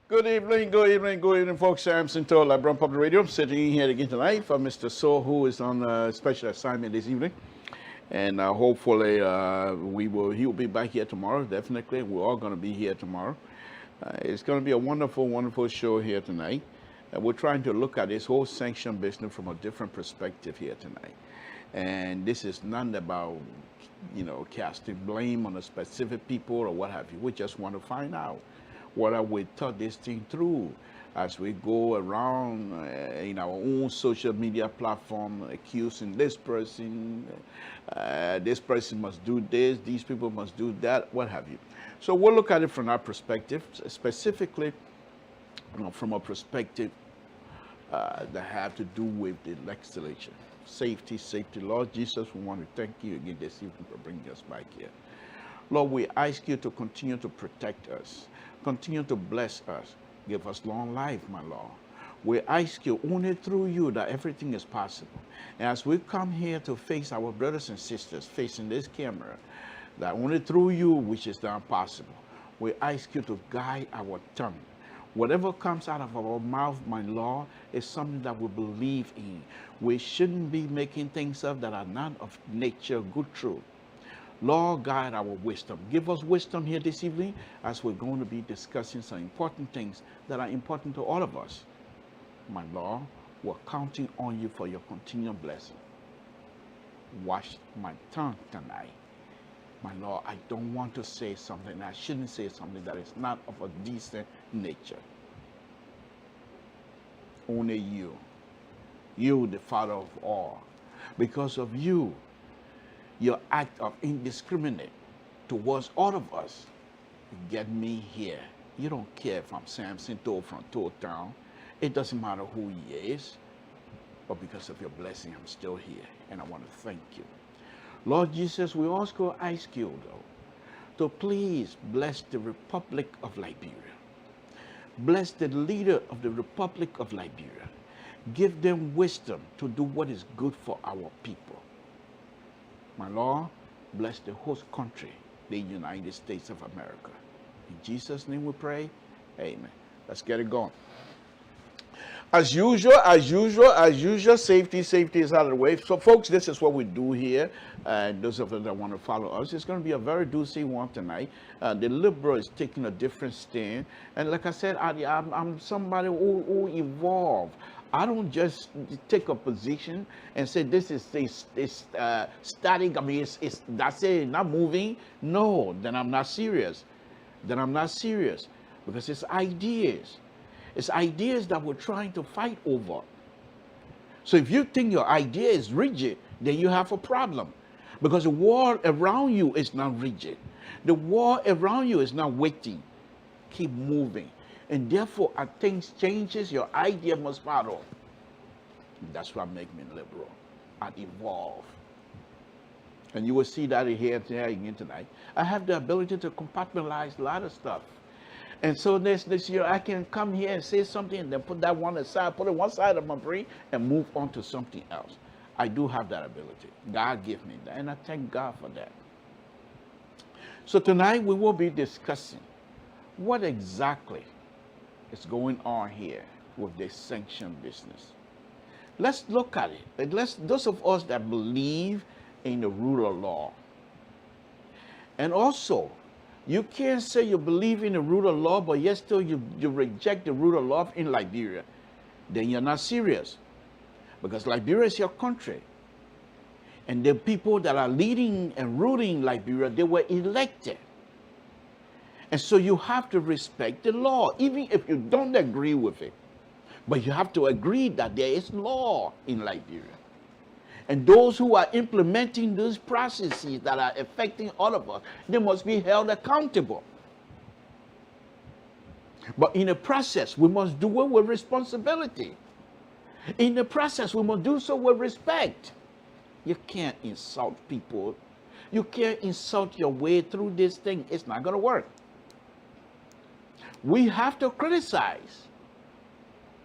Good evening, folks. Samson Tola, Brown Public Radio. I'm sitting in here again tonight for Mr. So, who is on a special assignment this evening. And hopefully he'll be back here tomorrow, definitely. We're all going to be here tomorrow. It's going to be a wonderful, wonderful show here tonight. We're trying to look at this whole sanction business from a different perspective here tonight. And this is not about, casting blame on a specific people or what have you. We just want to find out whether we thought this thing through as we go around in our own social media platform accusing this person must do this, these people must do that, what have you. So we'll look at it from our perspective, specifically from a perspective that have to do with the legislation. Safety. Lord Jesus, we want to thank you again this evening for bringing us back here. Lord, we ask you to continue to protect us, continue to bless us, give us long life, my Lord. We ask you only through you that everything is possible. And as we come here to face our brothers and sisters facing this camera, that only through you which is done possible, we ask you to guide our tongue. Whatever comes out of our mouth, my Lord, is something that we believe in. We shouldn't be making things up that are not of nature, good truth. Lord, guide our wisdom. Give us wisdom here this evening as we're going to be discussing some important things that are important to all of us. My Lord, we're counting on you for your continued blessing. Wash my tongue tonight. My Lord, I don't want to say something. I shouldn't say something that is not of a decent nature. Only you, the Father of all. Because of you, your act of indiscriminate towards all of us, get me here. You don't care if I'm Samson Toe from Toe Town. It doesn't matter who he is. But because of your blessing, I'm still here. And I want to thank you. Lord Jesus, we also ask you, though, to please bless the Republic of Liberia. Bless the leader of the Republic of Liberia. Give them wisdom to do what is good for our people. My Lord, bless the host country, the United States of America. In Jesus' name we pray. Amen. Let's get it going. As usual, safety is out of the way. So, folks, this is what we do here. And those of us that want to follow us, it's going to be a very juicy one tonight. The liberal is taking a different stand. And like I said, I'm somebody who evolved. I don't just take a position and say this is static. I mean, that's it, not moving. No, then I'm not serious. Because it's ideas. It's ideas that we're trying to fight over. So if you think your idea is rigid, then you have a problem. Because the world around you is not rigid. The world around you is not waiting. Keep moving. And therefore, as things changes, your idea must follow. That's what makes me liberal. I evolve. And you will see that here again tonight. I have the ability to compartmentalize a lot of stuff. And so this year, I can come here and say something and then put that one aside, put it one side of my brain and move on to something else. I do have that ability. God gave me that, and I thank God for that. So tonight, we will be discussing what exactly is going on here with this sanction business. Let's look at it. Those of us that believe in the rule of law. And also, you can't say you believe in the rule of law, but yet still you reject the rule of law in Liberia. Then you're not serious. Because Liberia is your country. And the people that are leading and ruling Liberia, they were elected. And so you have to respect the law, even if you don't agree with it. But you have to agree that there is law in Liberia. And those who are implementing these processes that are affecting all of us, they must be held accountable. But in the process, we must do it with responsibility. In the process, we must do so with respect. You can't insult people. You can't insult your way through this thing. It's not going to work. We have to criticize,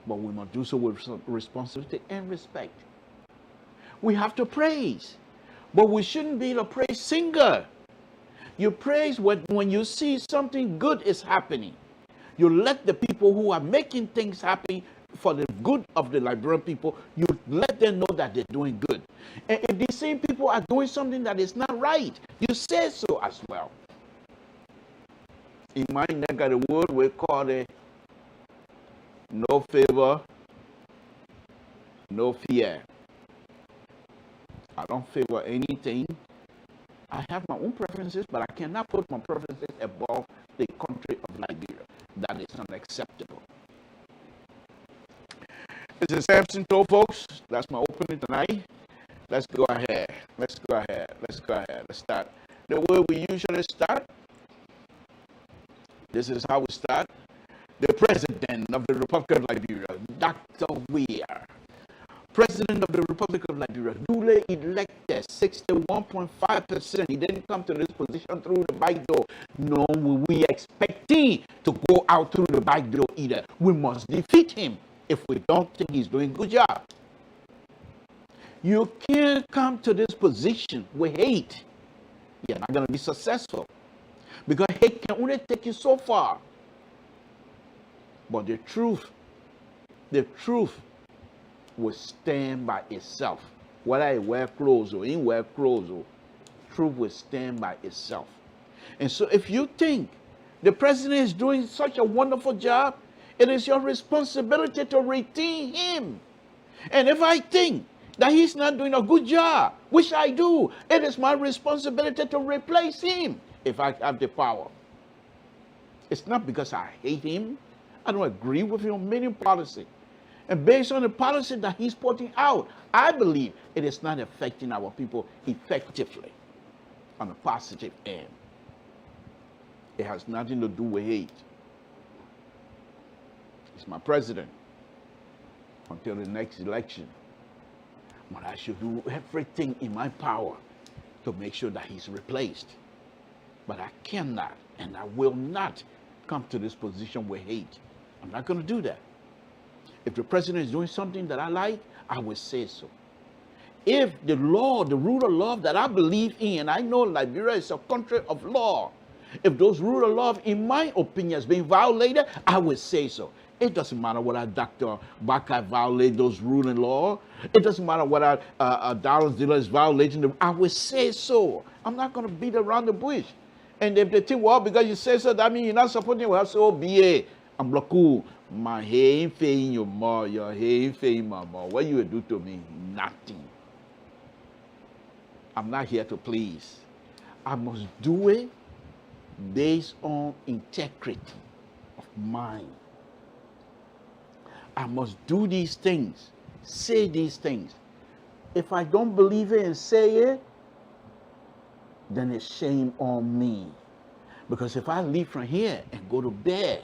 but we must do so with responsibility and respect. We have to praise, but we shouldn't be the praise singer. You praise when you see something good is happening. You let the people who are making things happen for the good of the Liberian people, you let them know that they're doing good. And if these same people are doing something that is not right, you say so as well. In my neck of the wood, we call it no favor, no fear. I don't favor anything. I have my own preferences, but I cannot put my preferences above the country of Liberia. That is unacceptable. This is Samson Toe, folks. That's my opening tonight. Let's go ahead. Let's start. The way we usually start. This is how we start. The President of the Republic of Liberia, Dr. Weir. President of the Republic of Liberia, duly elected, 61.5%. He didn't come to this position through the back door. No, we expect him to go out through the back door either. We must defeat him if we don't think he's doing a good job. You can't come to this position with hate. You're not going to be successful. Because hate can only take you so far. But the truth will stand by itself. Whether I wear clothes or ain't wear clothes, truth will stand by itself. And so if you think the president is doing such a wonderful job, it is your responsibility to retain him. And if I think that he's not doing a good job, which I do, it is my responsibility to replace him if I have the power. It's not because I hate him. I don't agree with him on many policies. And based on the policy that he's putting out, I believe it is not affecting our people effectively on a positive end. It has nothing to do with hate. He's my president until the next election. But I should do everything in my power to make sure that he's replaced. But I cannot and I will not come to this position with hate. I'm not going to do that. If the president is doing something that I like, I will say so. If the law, the rule of law that I believe in, and I know Liberia is a country of law, if those rule of law, in my opinion, is being violated, I will say so. It doesn't matter whether Dr. Baka violates those rule and law. It doesn't matter whether Dallas Diller is violating them. I will say so. I'm not going to beat around the bush. And if they think, well, because you say so, that means you're not supporting, well, so be it. I'm like, cool. My hair ain't fading your more, your hair ain't fading my more. What you will do to me? Nothing. I'm not here to please. I must do it based on integrity of mind. I must do these things, say these things. If I don't believe it and say it, then it's shame on me. Because if I leave from here and go to bed,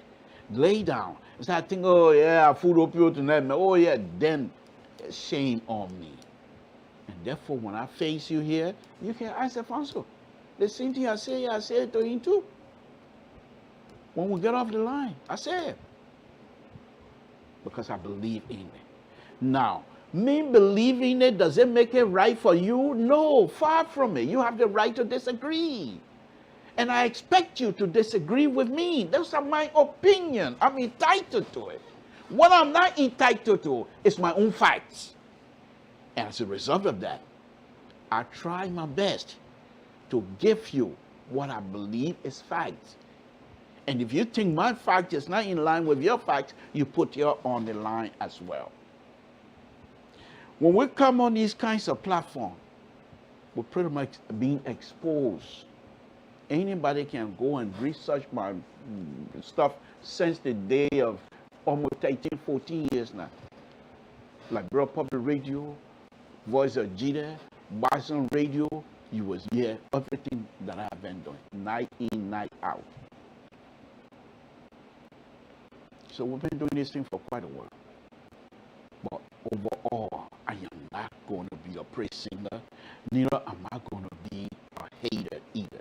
lay down, and start thinking, oh yeah, food opioid tonight, oh yeah, then it's shame on me. And therefore, when I face you here, you can ask Alfonso. The same thing I say it to him too. When we get off the line, I say it. Because I believe in it. Now, me believing it, does it make it right for you? No, far from it. You have the right to disagree. And I expect you to disagree with me. Those are my opinion. I'm entitled to it. What I'm not entitled to is my own facts. And as a result of that, I try my best to give you what I believe is facts. And if you think my fact is not in line with your facts, you put your on the line as well. When we come on these kinds of platforms, we're pretty much being exposed. Anybody can go and research my stuff since the day of almost 13, 14 years now. Like Liberia Public Radio, Voice of Jida, Bison Radio, you was here, everything that I've been doing, night in, night out. So we've been doing this thing for quite a while. But overall, I am not going to be a praise singer, neither am I going to be a hater either.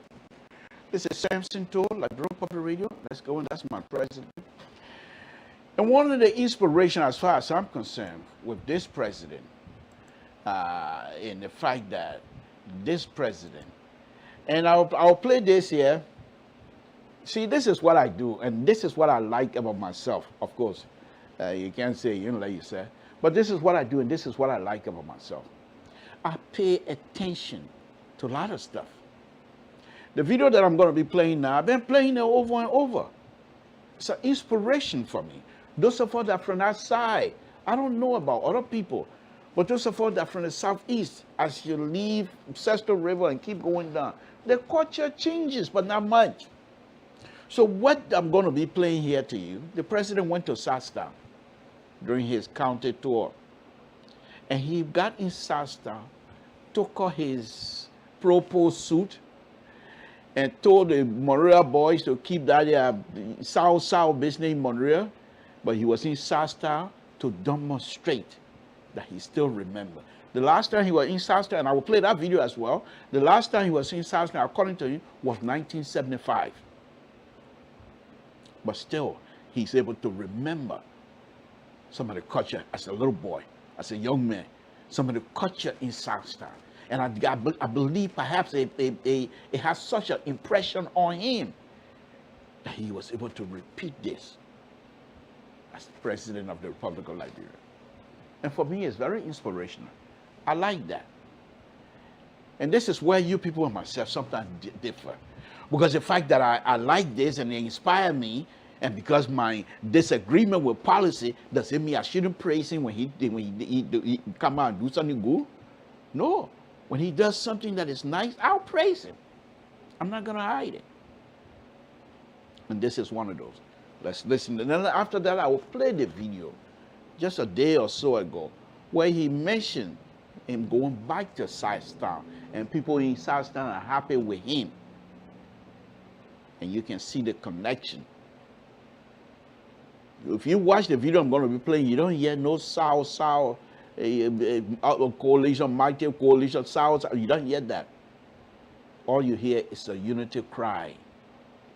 This is Samson Toe, Liberia Public Radio. Let's go, and that's my president. And one of the inspiration, as far as I'm concerned, with this president, in the fact that this president, and I'll play this here. See, this is what I do, and this is what I like about myself. Of course, you can't say, like you said, but this is what I do, and this is what I like about myself. I pay attention to a lot of stuff. The video that I'm going to be playing now, I've been playing it over and over. It's an inspiration for me. Those of us that are from that side, I don't know about other people, but those of us that are from the southeast, as you leave Sesto River and keep going down, the culture changes, but not much. So what I'm going to be playing here to you, the president went to Southtown during his county tour. And he got in Southtown, took off his proposed suit, and told the Monroe boys to keep that South business in Monroe. But he was in Southtown to demonstrate that he still remembered. The last time he was in Southtown, and I will play that video as well, the last time he was in Southtown, according to him, was 1975. But still, he's able to remember some of the culture as a little boy, as a young man, some of the culture in Southtown. And I believe perhaps it has such an impression on him that he was able to repeat this as president of the Republic of Liberia. And for me, it's very inspirational. I like that. And this is where you people and myself sometimes differ. Because the fact that I like this and it inspires me, and because my disagreement with policy doesn't mean I shouldn't praise him when he come out and do something good. No. When he does something that is nice, I'll praise him. I'm not going to hide it. And this is one of those. Let's listen. And then after that, I will play the video just a day or so ago where he mentioned him going back to Southtown. And people in Southtown are happy with him. And you can see the connection. If you watch the video I'm going to be playing, you don't hear no South coalition, mighty coalition, South. You don't hear that. All you hear is a unity cry.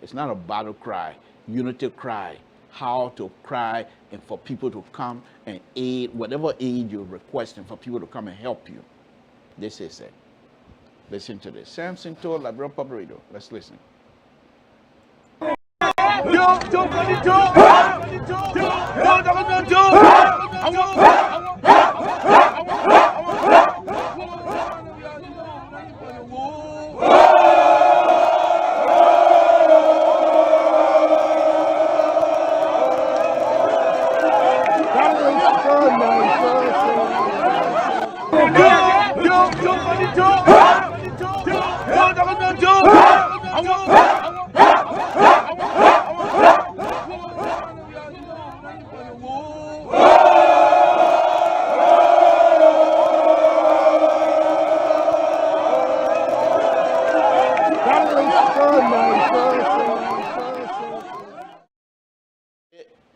It's not a battle cry. Unity cry. How to cry and for people to come and aid, whatever aid you're requesting, for people to come and help you. This is it. Listen to this. Samson told Liberia Public Radio. Let's listen.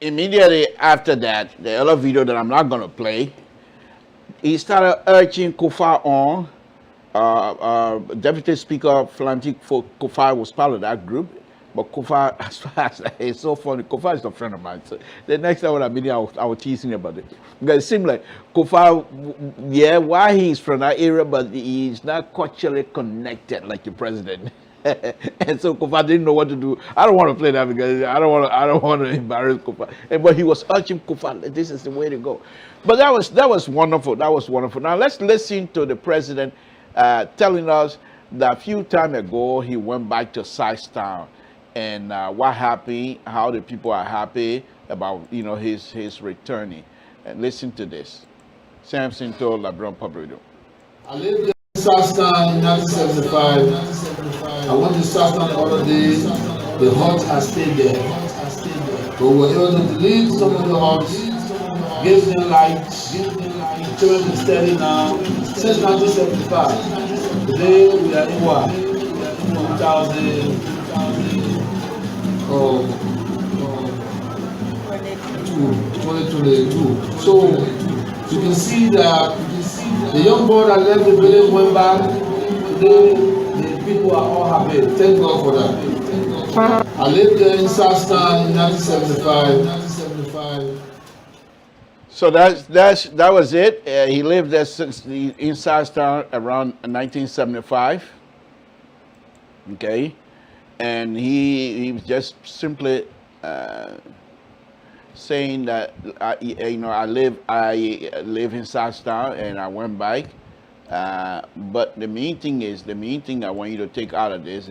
Immediately after that, the other video that I'm not going to play, he started urging Kufuor on. Deputy Speaker Flanty Kufuor was part of that group, but Kufuor, as far as it's so funny, Kufuor is a friend of mine. So the next time when I meet him, I was teasing about it. Because it seemed like Kufuor, yeah, why he's from that area, but he's not culturally connected like the president. And so Kufuor didn't know what to do. I don't want to play that because I don't want to embarrass Kufuor. But he was urging Kufuor, this is the way to go. But that was wonderful. That was wonderful. Now let's listen to the president telling us that a few time ago he went back to Southtown and what happened, how the people are happy about his returning. And listen to this. Samson told Liberia Public Radio. I lived in Southtown in 1975. I went to Southtown the other day. The hut has stayed there. But we were able to delete some of the huts, give them lights, children is steady now. Since 1975. Today we are in what? 2022. So you can see that the young boy that left the village went back. Today the people are all happy. Thank God for that. I lived there in Southtown in 1975. So that was it. He lived there since in Southtown around 1975. Okay, and he was just simply saying that I live in Southtown and I went back. But the main thing I want you to take out of this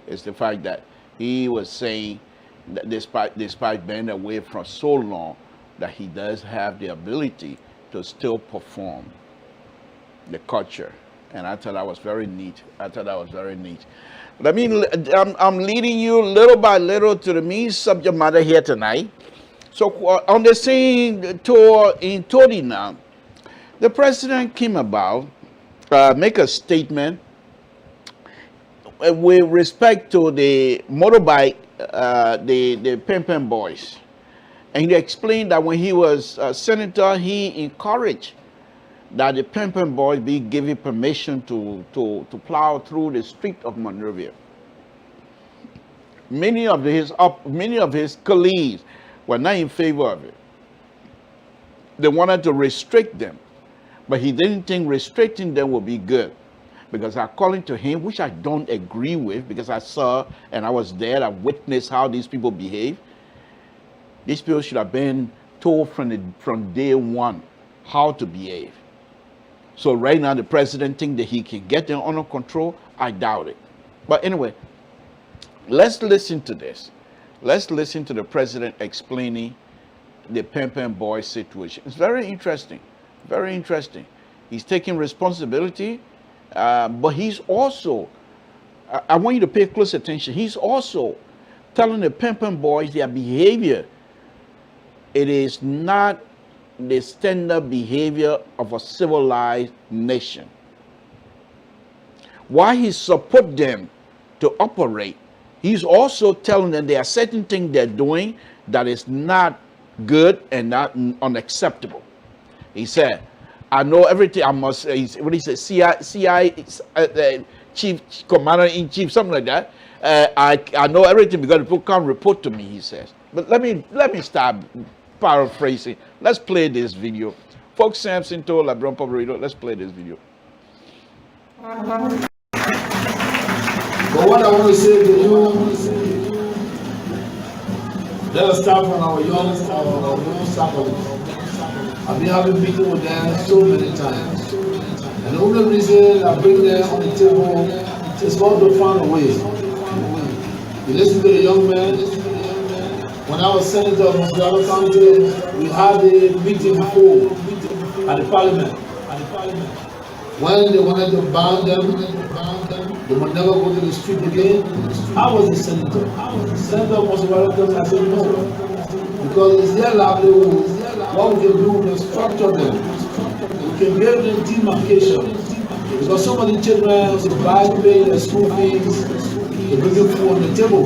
is the fact that he was saying that despite being away for so long, that he does have the ability to still perform the culture. And I thought that was very neat. Let me, I'm leading you little by little to the main subject matter here tonight. So on the same tour in Torina, the president came about, make a statement with respect to the motorbike, the Pimpin Boys. And he explained that when he was senator, he encouraged that the Pimpin Boys be given permission to plow through the street of Monrovia. Many of his colleagues were not in favor of it. They wanted to restrict them, but he didn't think restricting them would be good, because according to him, which I don't agree with, because I saw and I was there, I witnessed how these people behave. These people should have been told from day one how to behave. So right now, the president thinks that he can get them under control. I doubt it. But anyway, let's listen to this. Let's listen to the president explaining the Pimpin Boys situation. It's very interesting. Very interesting. He's taking responsibility, but he's also, I want you to pay close attention, he's also telling the Pimpin Boys their behavior, it is not the standard behavior of a civilized nation. While he support them to operate, he's also telling them there are certain things they're doing that is not good and not unacceptable. He said, I know everything. I must, what he said, CI chief, commander-in-chief, something like that. I know everything because people come report to me, he says. But let me start paraphrasing. Let's play this video. Folks, Samson told LeBron Public Radio, let's play this video. But what I want to say to you, let us start from our young samples. I've been having meetings with them so many times. And the only reason I bring them on the table is for to find a way. You listen to the young man. When I was senator of Moscow County, we had a meeting before at the parliament. When they wanted to ban them, they would never go to the street again. I was the senator. Senator of Moscow, I said no. Because it's their livelihood. What we can do is structure them. We can give them demarcation. Because some of the children pay their school fees, they bring food on the table.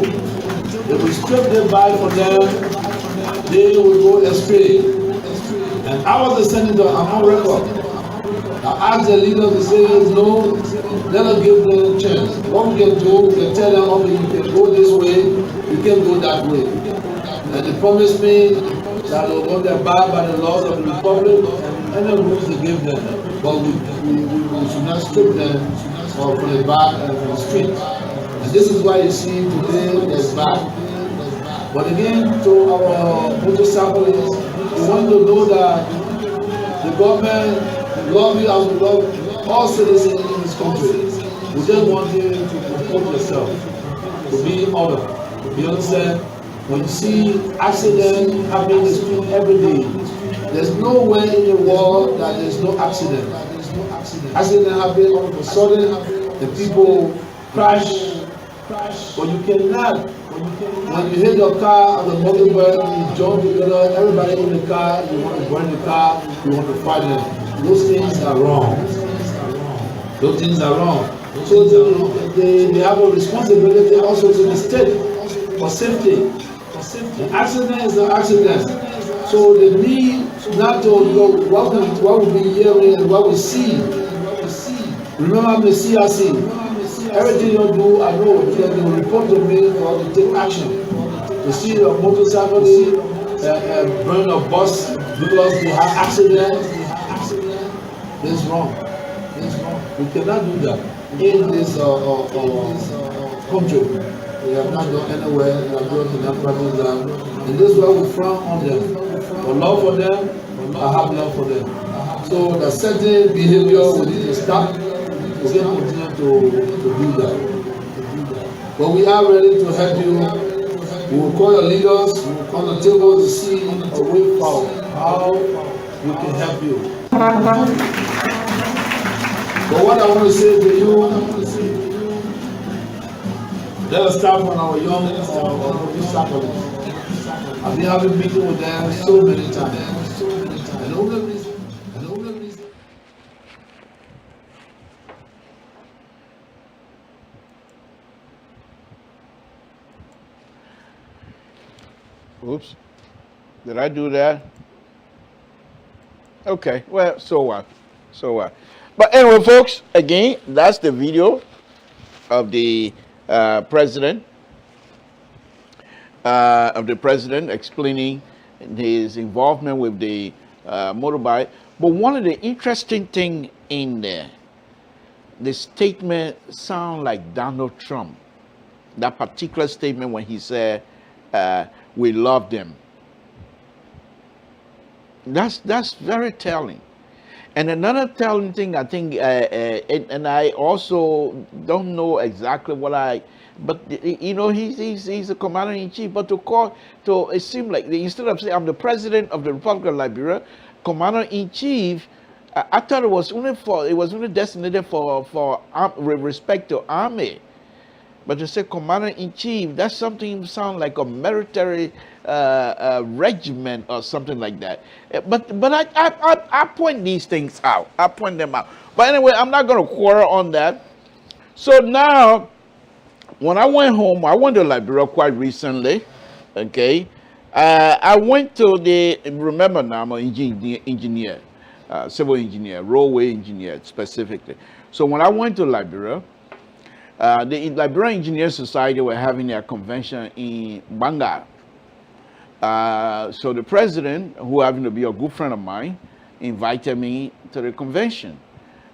They will strip their bag for them, they will go astray. And I was the senator, I'm on record. I asked the leader to say no, let us give them a chance. What we can do, we can tell them, okay, you can go this way, you can go that way. And they promised me that they will abide by the laws of the republic and the rules they give them. But we should not strip them from the back and from the street. And this is why you see today there's back. But again, to our motorcyclists, we want to know that the government love you as we love all citizens in this country. We just want you to comport yourself, to be in order, to be understand. When you see accidents happening in the street every day, there's nowhere in the world that there's no accident. Accident happen all of a sudden, the people crash, but you cannot. When you hit your car on the motorbike, you jump together, everybody in the car, you want to burn the car, you want to fight them. Those things are wrong. Those things are wrong. So they have a responsibility also to the state for safety. The accident is an accident. So they need not to know what we be hearing and what we see. Remember, I'm the CRC. Everything you do, I know, because they will report to me or to take action. To see a motorcycle burn a bus because they have accident, it's wrong. It's wrong. We cannot do that in this country. They have not gone anywhere. They have gone to that practice land. And this is why we frown on them. For love for them, I have love for them. So the certain behavior we need to stop. We can continue to do that. But we are ready to help you. We will call your leaders on the table to see a way forward, how we can help you. But what I want to say to you, let us start from our young Saturdays. I've been having meetings with them so many times. And the only reason. Oops. Did I do that? Okay. Well, so what? So what? But anyway, folks, again, that's the video of the president explaining his involvement with the motorbike. But one of the interesting things in there, the statement sounds like Donald Trump. That particular statement when he said, we love them. That's very telling. And another telling thing, I think, and I also don't know exactly but you know, he's a commander-in-chief. But it seemed like instead of saying I'm the president of the Republic of Liberia, commander-in-chief, I thought it was only designated for with respect to army. But to say commander-in-chief, that's something sound like a military regiment or something like that. But I point these things out. I point them out. But anyway, I'm not going to quarrel on that. So now, when I went home, I went to Liberia quite recently. Okay, I went to remember now I'm an engineer, civil engineer, roadway engineer specifically. So when I went to Liberia, the Liberian Engineer Society were having their convention in Banga. So the president, who happened to be a good friend of mine, invited me to the convention.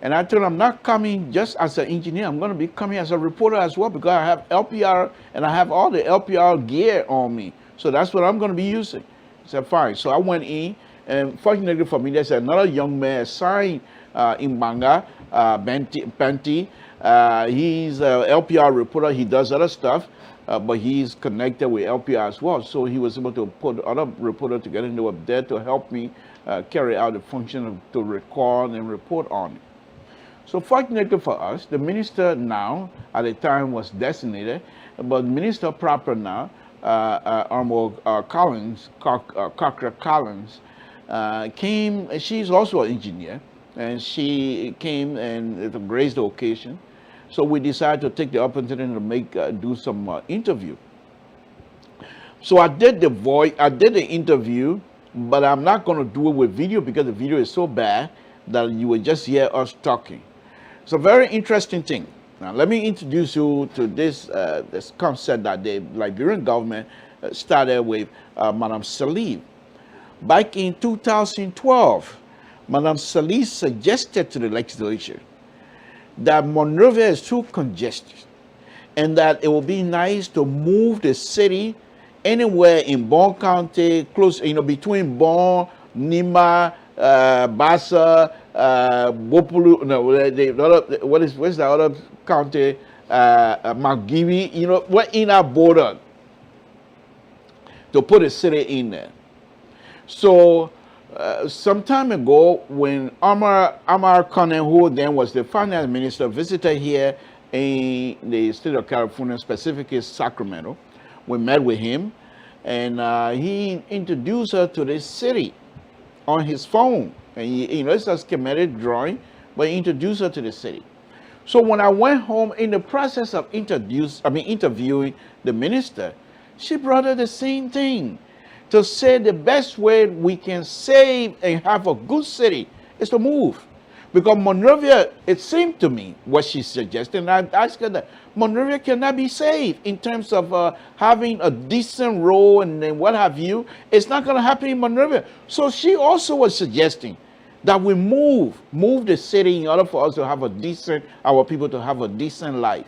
And I told him I'm not coming just as an engineer. I'm going to be coming as a reporter as well because I have LPR and I have all the LPR gear on me. So that's what I'm going to be using. He said, fine. So I went in, and fortunately for me, there's another young man assigned in Banga, Banti. He's an LPR reporter. He does other stuff, but he's connected with LPR as well. So he was able to put other reporters together, and they were there to help me carry out the function to record and report on it. So fortunately for us, the minister now, at the time was designated, but minister proper now, Collins, Cochran Collins, came. She's also an engineer, and she came and graced the occasion. So we decided to take the opportunity to do some interview. So I did the interview, but I'm not going to do it with video because the video is so bad that you will just hear us talking. It's a very interesting thing. Now let me introduce you to this concept that the Liberian government started with Madame Salih. Back in 2012, Madame Salih suggested to the legislature that Monrovia is too congested and that it would be nice to move the city anywhere in Bon County, close, between Bon, Nima, Bassa, Bopulu, no, what's the other county? Margibi, we're in our border to put a city in there. So, some time ago, when Amar Conan, who then was the finance minister, visited here in the state of California, specifically Sacramento, we met with him, and he introduced her to the city on his phone. And it's a schematic drawing, but he introduced her to the city. So when I went home, in the process of interviewing the minister, she brought her the same thing, to say the best way we can save and have a good city is to move. Because Monrovia, it seemed to me, what she suggested, and I asked her that, Monrovia cannot be saved in terms of having a decent road and then what have you. It's not going to happen in Monrovia. So she also was suggesting that we move the city in order for us to have our people to have a decent life.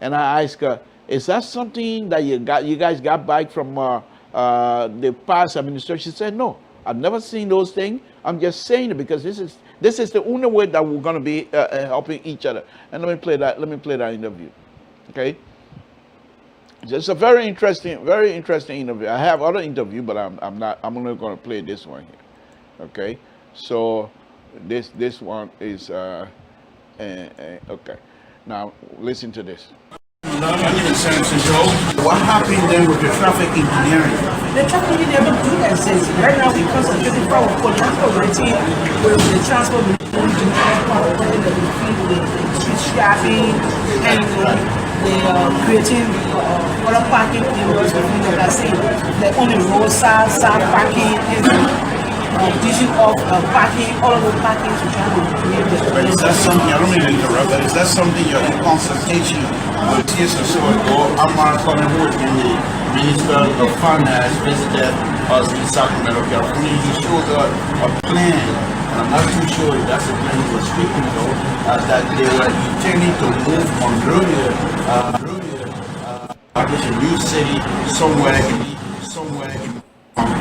And I asked her, Is that something that you guys got back from the past administration? Said no. I've never seen those things. I'm just saying it because this is the only way that we're going to be helping each other. And let me play that interview. Okay. It's a very interesting interview. I have other interview, but I'm only going to play this one here. Okay. So this one is okay. Now listen to this. My name is Sam Central. What happened then with the traffic engineering? The traffic engineer don't do that since right now we concentrating for transport routine with the transport we do to transport the feed with street strapping and the creating other parking areas between like I say the only roadside parking dishing off parking, all of the parking to try to create the. But is that something, I don't mean to interrupt, but is that something you're in consultation with TSSO or Amar Collingwood in the Minister of Finance visited us in Sacramento, California? He showed a plan, and I'm not too sure if that's the plan he was speaking of, that they were intending to move Monrovia, a new city somewhere in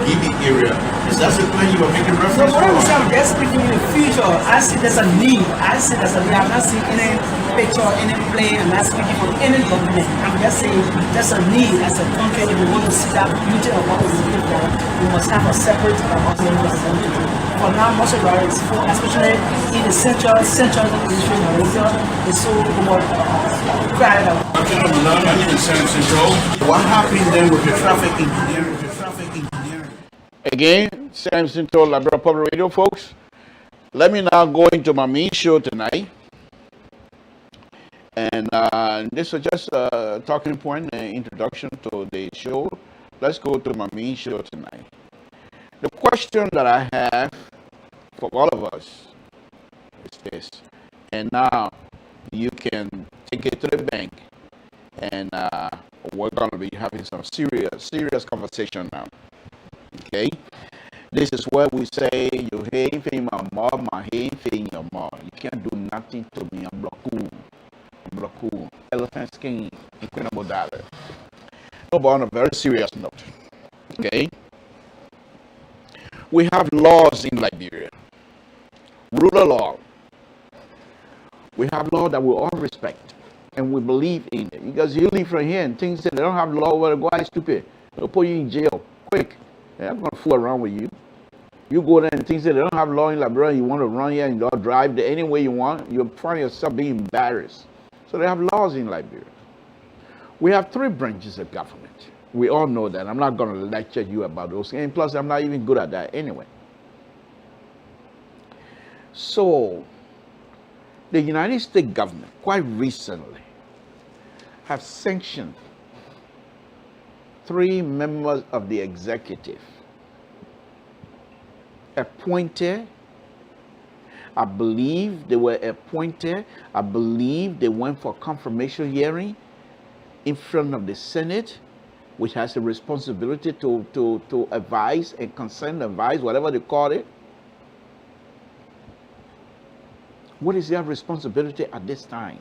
Gibby area. Is that the plan you were making reference to? No, what I'm saying, they're speaking in the future. I see there's a need. I see there's a need. I'm not seeing any picture, any plan. I'm not speaking for any government. I'm just saying there's a need as a country. If we want to see that beauty of what we're looking for, we must have a separate country. For now, most of our is for, especially in the central region, it's so crowded out. My name is Sam Central. What happened then with the traffic engineering? Again, Samson told Labrador Public Radio, folks. Let me now go into my main show tonight. And this was just a talking point, an introduction to the show. Let's go to my main show tonight. The question that I have for all of us is this. And now you can take it to the bank. And we're going to be having some serious conversation now. Okay, this is where we say you ain't paying my mom, my ain't paying your mom. You can't do nothing to me. I'm blockoo, elephant skin, incredible dollar. No, but on a very serious note. Okay, we have laws in Liberia, rule of law. We have law that we all respect and we believe in it. Because you leave from here and things that they don't have law, well, go out stupid. They'll put you in jail quick. I'm going to fool around with you. You go there and things that they don't have law in Liberia, you want to run here and you drive there any way you want, you find yourself being embarrassed. So they have laws in Liberia. We have 3 branches of government. We all know that. I'm not going to lecture you about those. And plus, I'm not even good at that anyway. So, the United States government, quite recently, have sanctioned 3 members of the executive appointed. I believe they were appointed. I believe they went for confirmation hearing in front of the Senate, which has the responsibility to advise and consent advise, whatever they call it. What is their responsibility at this time?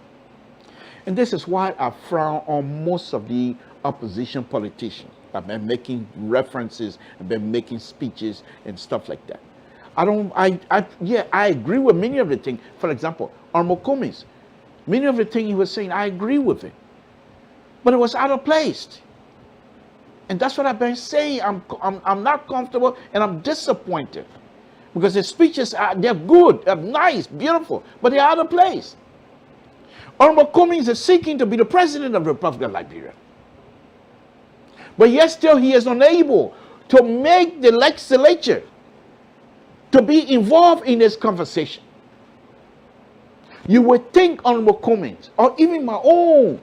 And this is why I frown on most of the opposition politicians. I've been making references, I've been making speeches and stuff like that. I agree with many of the things. For example, Armo Cummings, many of the things he was saying, I agree with it. But it was out of place. And that's what I've been saying. I'm not comfortable and I'm disappointed. Because the speeches, they're good, they're nice, beautiful, but they're out of place. Armo Cummings is seeking to be the president of the Republic of Liberia. But yet still he is unable to make the legislature to be involved in this conversation. You would think Honorable Cummings, or even my own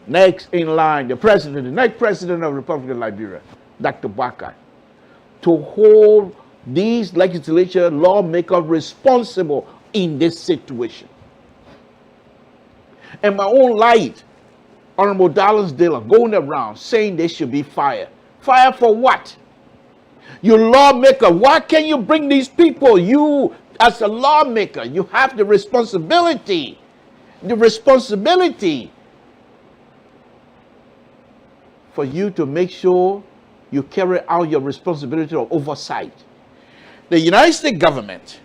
next in line, the next president of the Republic of Liberia, Dr. Baka, to hold these legislature lawmakers responsible in this situation. And my own light, Honorable Dallas Dillon, going around saying they should be fired. Fired for what? You lawmaker, why can't you bring these people? You, as a lawmaker, you have the responsibility for you to make sure you carry out your responsibility of oversight. The United States government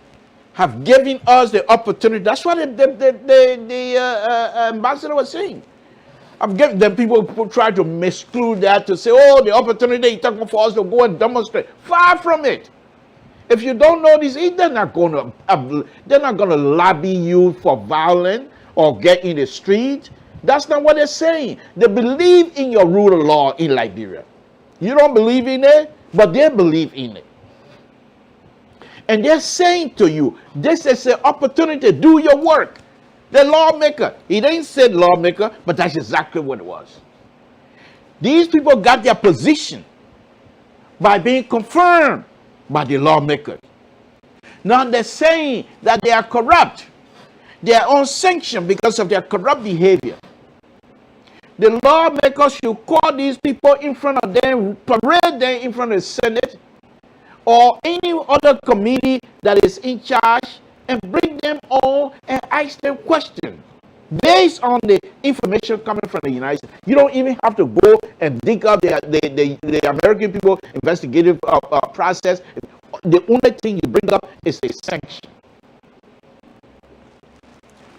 have given us the opportunity. That's what the ambassador was saying. I've given them, people try to misclude that to say, oh, the opportunity is talking for us to go and demonstrate. Far from it. If you don't know this, they're not going to lobby you for violence or get in the street. That's not what they're saying. They believe in your rule of law in Liberia. You don't believe in it, but they believe in it. And they're saying to you, this is an opportunity to do your work. The lawmaker, he didn't say lawmaker, but that's exactly what it was. These people got their position by being confirmed by the lawmakers. Now they're saying that they are corrupt. They are unsanctioned because of their corrupt behavior. The lawmakers should call these people in front of them, parade them in front of the Senate or any other committee that is in charge, and bring them all and ask them questions based on the information coming from the United States. You don't even have to go and dig up the American people investigative process. The only thing you bring up is a sanction.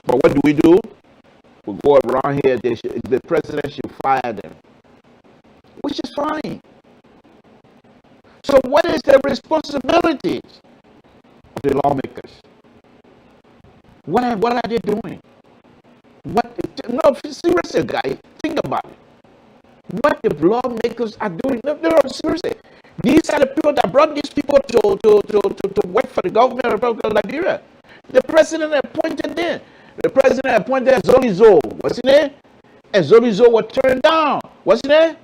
But what do? We go around here, the president should fire them, which is fine. So what is the responsibilities of the lawmakers? What are they doing? No, seriously, guys, think about it. What the lawmakers are doing? No, seriously. These are the people that brought these people to work for the government of Liberia. The president appointed them. The president appointed Zolizo, wasn't it? And Zolizo was turned down, wasn't it?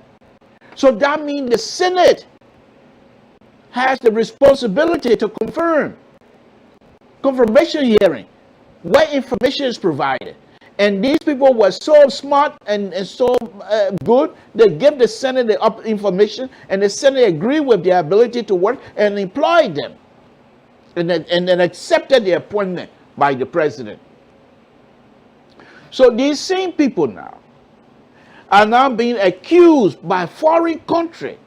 So that means the Senate has the responsibility to confirmation hearing, what information is provided. And these people were so smart and so good, they gave the Senate the information, and the Senate agreed with their ability to work and employed them. And then accepted the appointment by the president. So these same people now are now being accused by foreign country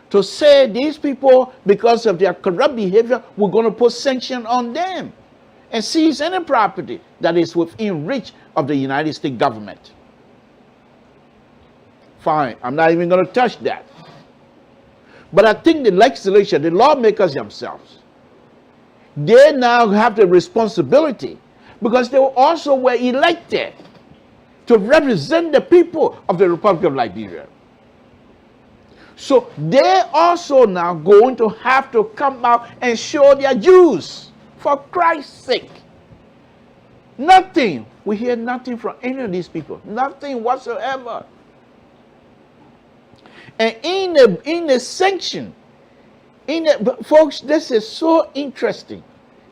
to say these people, because of their corrupt behavior, we're going to put sanction on them and seize any property that is within reach of the United States government. Fine, I'm not even going to touch that. But I think the legislature, the lawmakers themselves, they now have the responsibility, because they also were elected to represent the people of the Republic of Liberia. So they also now going to have to come out and show their dues, for Christ's sake. Nothing. We hear nothing from any of these people. Nothing whatsoever. And in the sanction, folks, this is so interesting.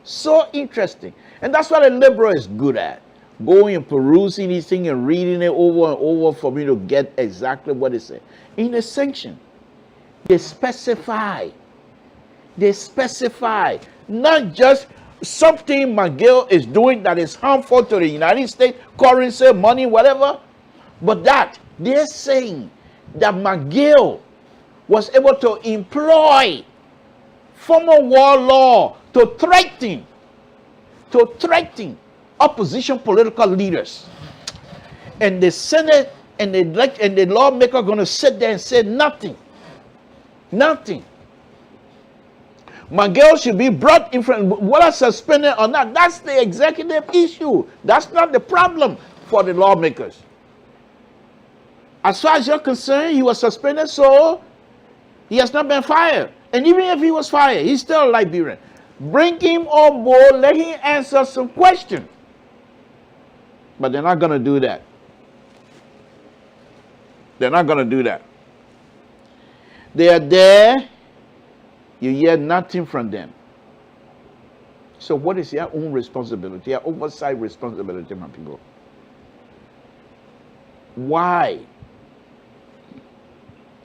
So interesting. And that's what a liberal is good at. Going and perusing these things and reading it over and over for me to get exactly what it says. In the sanction, they specify not just something McGill is doing that is harmful to the United States, currency, money, whatever, but that they're saying that McGill was able to employ former war law to threaten opposition political leaders. And the Senate and the lawmaker are going to sit there and say nothing. Nothing. McGill should be brought in front, whether suspended or not. That's the executive issue. That's not the problem for the lawmakers. As far as you're concerned, he was suspended, so he has not been fired. And even if he was fired, he's still a Liberian. Bring him on board, let him answer some questions. But they're not going to do that. They're not going to do that. They are there. You hear nothing from them. So what is your own responsibility, your oversight responsibility, my people? Why?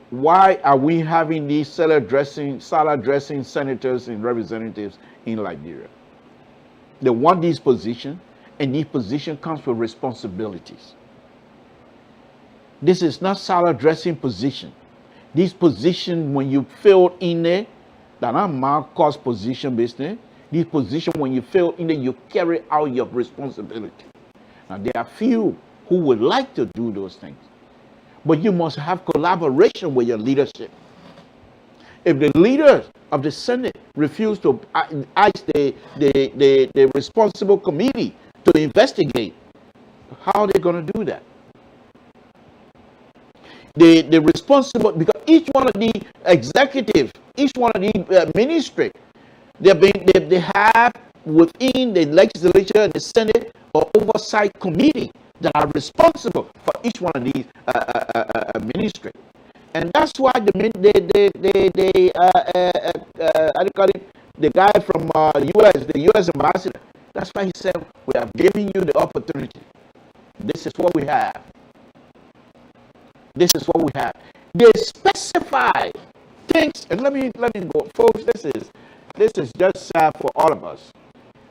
Why are we having these salad dressing senators and representatives in Liberia? They want these positions, and these positions comes with responsibilities. This is not salad dressing position. This position, when you fill in there, that are mark cost position business. This position, when you fill in there, you carry out your responsibility. Now, there are few who would like to do those things, but you must have collaboration with your leadership. If the leaders of the Senate refuse to ask the responsible committee to investigate, how are they going to do that? The responsible, because each one of the executives, each one of the ministry, they have within the legislature and the Senate or oversight committee that are responsible for each one of these ministry. And that's why the guy from the U.S. ambassador, that's why he said, we are giving you the opportunity. This is what we have. This is what we have. They specify things, and let me go, folks. This is just sad for all of us.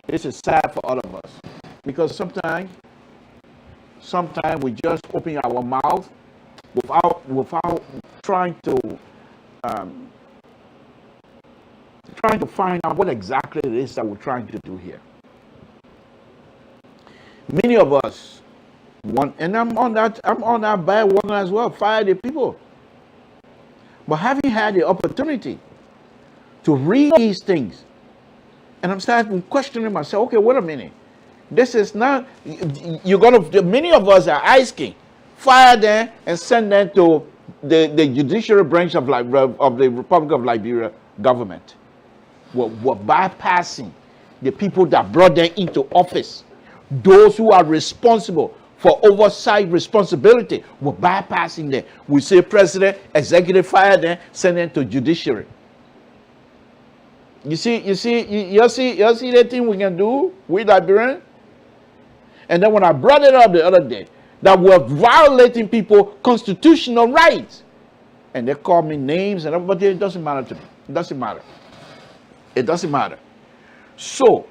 This is sad for all of us, because sometimes we just open our mouth without trying to find out what exactly it is that we're trying to do here. Many of us want, and I'm on that bandwagon as well, fire the people. But having had the opportunity to read these things, and I'm starting questioning myself, okay, wait a minute. This is not, many of us are asking, fire them and send them to the judiciary branch of the Republic of Liberia government. We're bypassing the people that brought them into office. Those who are responsible for oversight responsibility, we're bypassing them. We say president, executive, fire them, send them to judiciary. You see that thing we can do with Liberians? And then when I brought it up the other day, that we're violating people's constitutional rights, and they call me names and everybody, it doesn't matter to me. It doesn't matter. It doesn't matter. So,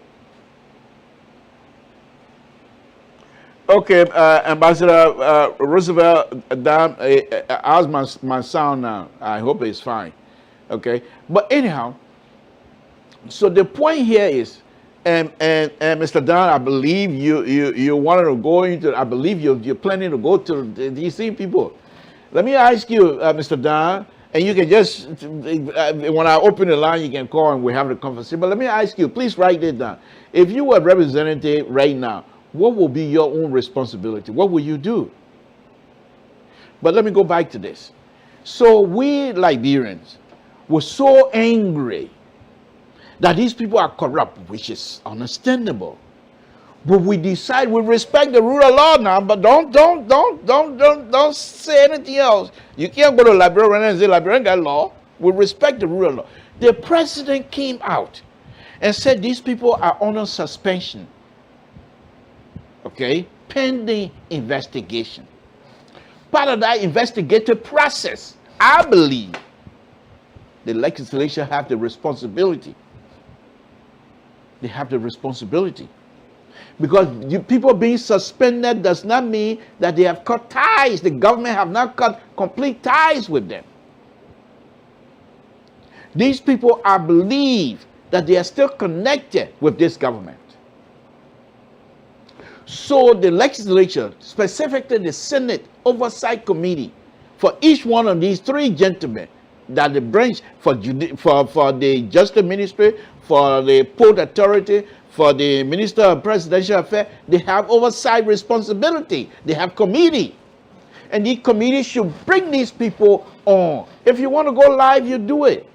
okay, Ambassador Roosevelt, how's my sound now? I hope it's fine. Okay, but anyhow, so the point here is, and Mr. Don, I believe you wanted to go into, I believe you're planning to go to these same people. Let me ask you, Mr. Don, and you can just, when I open the line, you can call and we have the conversation. But let me ask you, please write it down. If you were representative right now, what will be your own responsibility? What will you do? But let me go back to this. So we Liberians were so angry that these people are corrupt, which is understandable. But we decide we respect the rule of law now, but don't say anything else. You can't go to Liberia and say Liberia got law. We respect the rule of law. The president came out and said these people are under suspension. Okay, pending investigation. Part of that investigative process, I believe the legislature have the responsibility. They have the responsibility. Because people being suspended does not mean that they have cut ties. The government have not cut complete ties with them. These people, I believe, that they are still connected with this government. So the legislature, specifically the Senate Oversight Committee, for each one of these three gentlemen, that the branch for the Justice Ministry, for the Port Authority, for the Minister of Presidential Affairs, they have oversight responsibility. They have committee. And the committee should bring these people on. If you want to go live, you do it.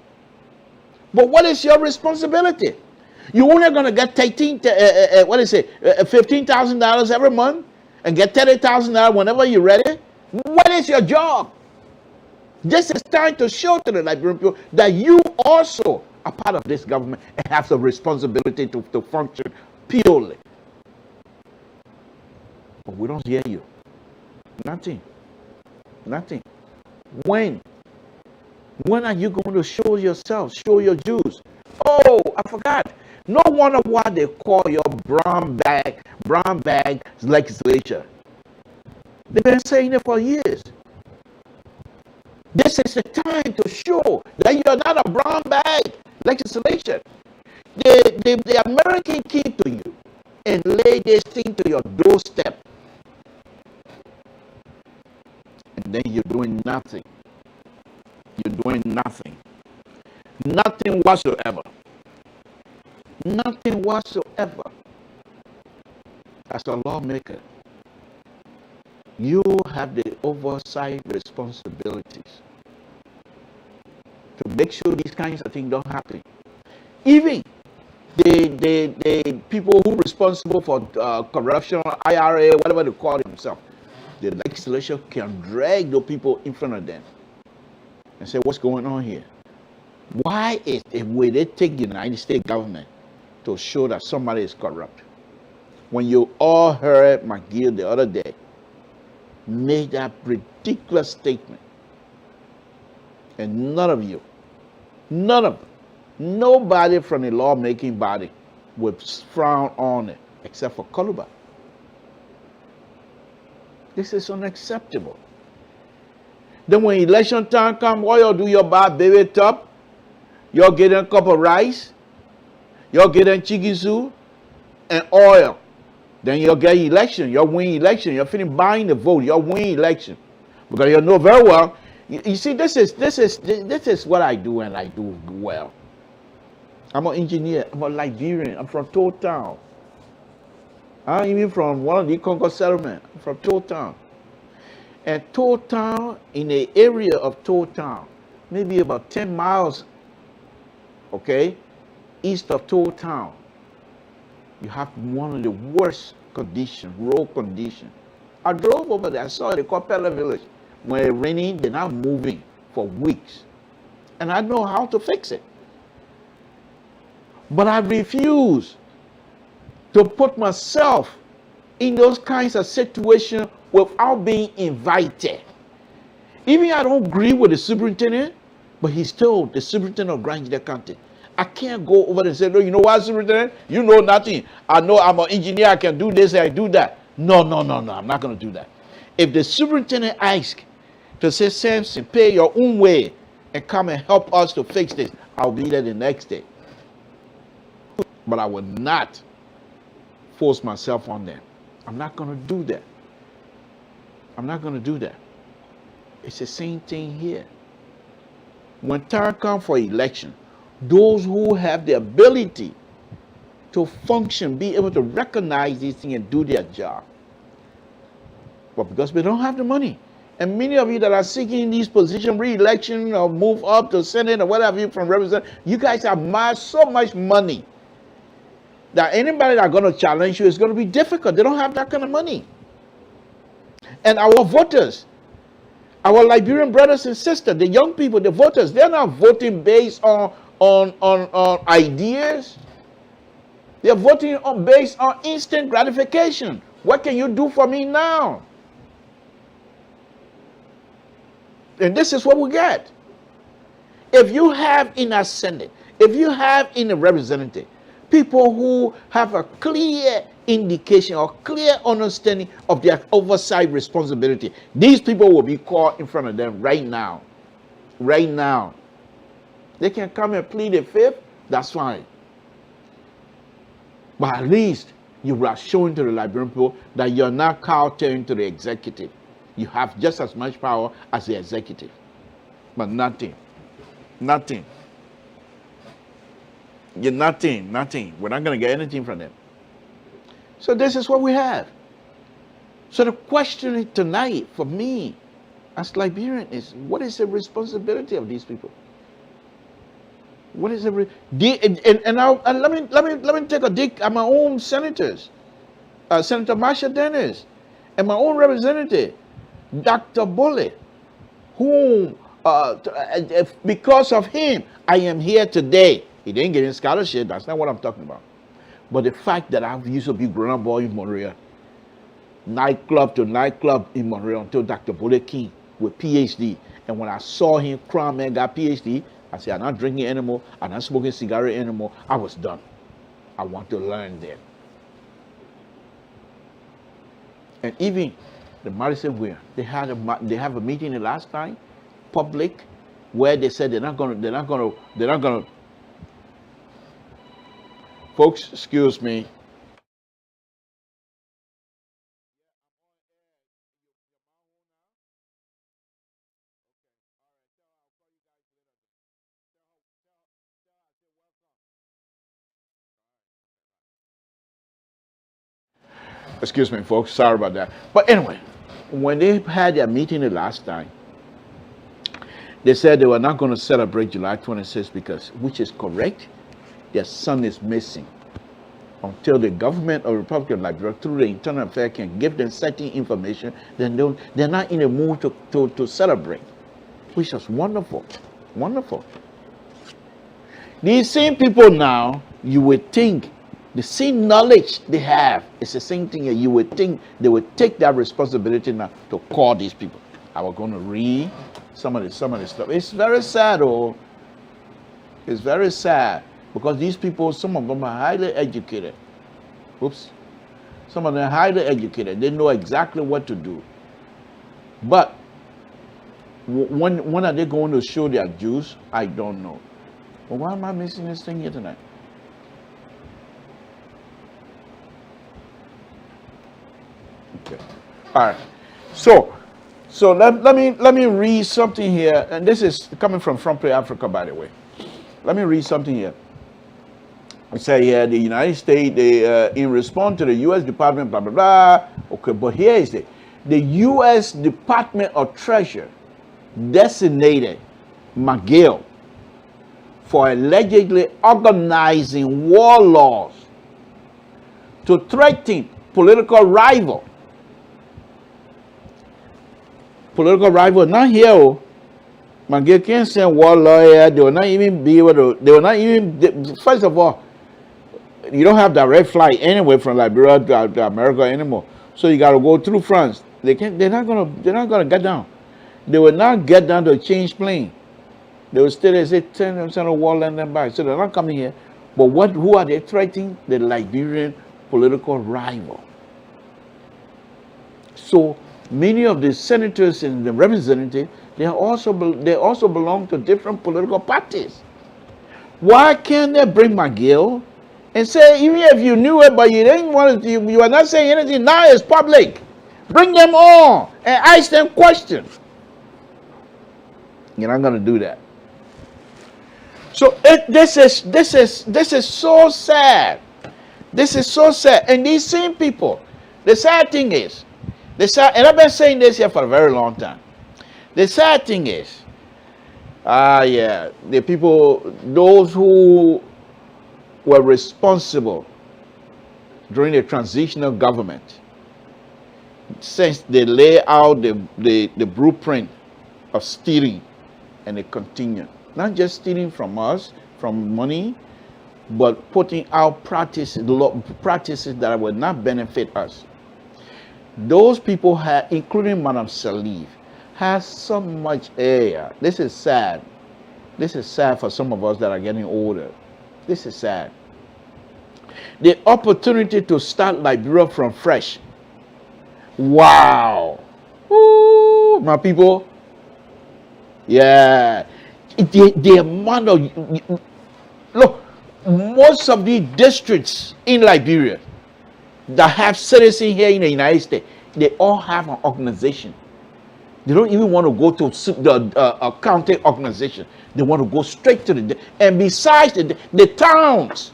But what is your responsibility? You're only going to get $15,000 every month and get $30,000 whenever you're ready? What is your job? This is time to show to the Liberian people that you also are part of this government and have the responsibility to function purely. But we don't hear you. Nothing. Nothing. When are you going to show yourself, show your Jews? Oh, I forgot. No wonder why they call your brown bag legislature. They've been saying it for years. This is the time to show that you're not a brown bag legislation. The American came to you and laid this thing to your doorstep. And then you're doing nothing. You're doing nothing. Nothing whatsoever. Nothing whatsoever. As a lawmaker, you have the oversight responsibilities to make sure these kinds of things don't happen. Even the people who are responsible for corruption, IRA, whatever they call themselves, the legislation can drag those people in front of them and say, what's going on here? Why is the way they take the United States government to show that somebody is corrupt? When you all heard McGill the other day make that ridiculous statement, and none of you, nobody from the lawmaking body would frown on it except for Koluba. This is unacceptable. Then when election time comes, all you do, you buy baby top, you're getting a cup of rice, you're getting chicken soup and oil. Then you'll get election, you'll win election, you're finna buying the vote, you'll win election. Because you know very well, you see, this is what I do, and I do well. I'm an engineer, I'm a Liberian, I'm from Toll Town. I'm even from one of the Concord settlement. I'm from Toll Town. And Toll Town, in the area of Toll Town, maybe about 10 miles, okay, east of Toll Town, you have one of the worst conditions, road condition. I drove over there, I saw it, they call Pella Village. When it's raining, they're not moving for weeks. And I know how to fix it. But I refuse to put myself in those kinds of situations without being invited. Even I don't agree with the superintendent, but he's still the superintendent of Grand Junction County. I can't go over there and say, no, you know what, superintendent? You know nothing. I know I'm an engineer, I can do this, I do that. No, I'm not going to do that. If the superintendent asks to say, Samson, pay your own way and come and help us to fix this, I'll be there the next day. But I will not force myself on them. I'm not going to do that. I'm not going to do that. It's the same thing here. When time comes for election, those who have the ability to function, be able to recognize these things and do their job. But because we don't have the money, and many of you that are seeking these positions, re-election or move up to Senate or whatever you from represent, you guys have so much money that anybody that's going to challenge you is going to be difficult. They don't have that kind of money. And our voters, our Liberian brothers and sisters, the young people, the voters, they're not voting based on ideas. They're voting based on instant gratification. What can you do for me now? And this is what we get. If you have in a Senate, if you have in a representative, people who have a clear indication or clear understanding of their oversight responsibility, these people will be called in front of them right now. Right now. They can come and plead the fifth, that's fine. But at least you are showing to the Liberian people that you're not kowtowing to the executive. You have just as much power as the executive. But nothing. You're nothing. We're not going to get anything from them. So this is what we have. So the question tonight for me as Liberian is, what is the responsibility of these people? What is let me take a dig at my own senators, Senator Marsha Dennis, and my own representative, Dr. Bully, whom because of him I am here today. He didn't get any scholarship. That's not what I'm talking about. But the fact that I used to be growing up boy in Montreal, nightclub to nightclub in Montreal until Dr. Bully came with PhD, and when I saw him, Crown Man got PhD. I said, I'm not drinking anymore. I'm not smoking cigarette anymore. I was done. I want to learn them. And even the Madison Williams, they have a meeting the last time, Republic, where they said they're not gonna. Folks, excuse me. Excuse me, folks. Sorry about that. But anyway, when they had their meeting the last time, they said they were not going to celebrate July 26th because, which is correct, their son is missing. Until the government of the Republic of Liberia, through the Internal Affairs, can give them certain information, then they're not in a mood to celebrate, which is wonderful. Wonderful. These same people now, you would think, the same knowledge they have, it's the same thing. You would think they would take that responsibility now to call these people. I was going to read some of the stuff. It's very sad, oh. It's very sad because these people, some of them are highly educated. Oops. Some of them are highly educated. They know exactly what to do. But when are they going to show their juice? I don't know. But why am I missing this thing here tonight? Okay. All right. So let me read something here, and this is coming from Front Play Africa, by the way. Let me read something here. It says here the United States, in response to the U.S. Department, blah blah blah. Okay, but here is it: the U.S. Department of Treasury designated McGill for allegedly organizing warlords to threaten political rival. Political rival, not here. Oh. McGill can't send warlord here. They will not even be able to. They will not even. First of all, you don't have direct flight anywhere from Liberia to America anymore. So you got to go through France. They can't. They're not gonna get down. They will not get down to change plane. They will stay there, say, send a wall and them back. So they're not coming here. But who are they threatening? The Liberian political rival. So many of the senators and the representatives, they also belong to different political parties. Why can't they bring McGill and say, even if you knew it, but you didn't want to, you are not saying anything, now it's public. Bring them on and ask them questions. You're not going to do that. So this is so sad. This is so sad. And these same people, the sad thing is, and I've been saying this here for a very long time. The sad thing is, the people, those who were responsible during the transitional government, since they lay out the blueprint of stealing, and they continue. Not just stealing from us, from money, but putting out practices that will not benefit us. Those people, including Madam Salif, has so much air. This is sad. This is sad for some of us that are getting older. This is sad. The opportunity to start Liberia from fresh. Wow. Ooh, my people. Yeah. The amount of... Look, most of the districts in Liberia that have citizens here in the United States, they all have an organization. They don't even want to go to the county organization. They want to go straight to the... And besides the towns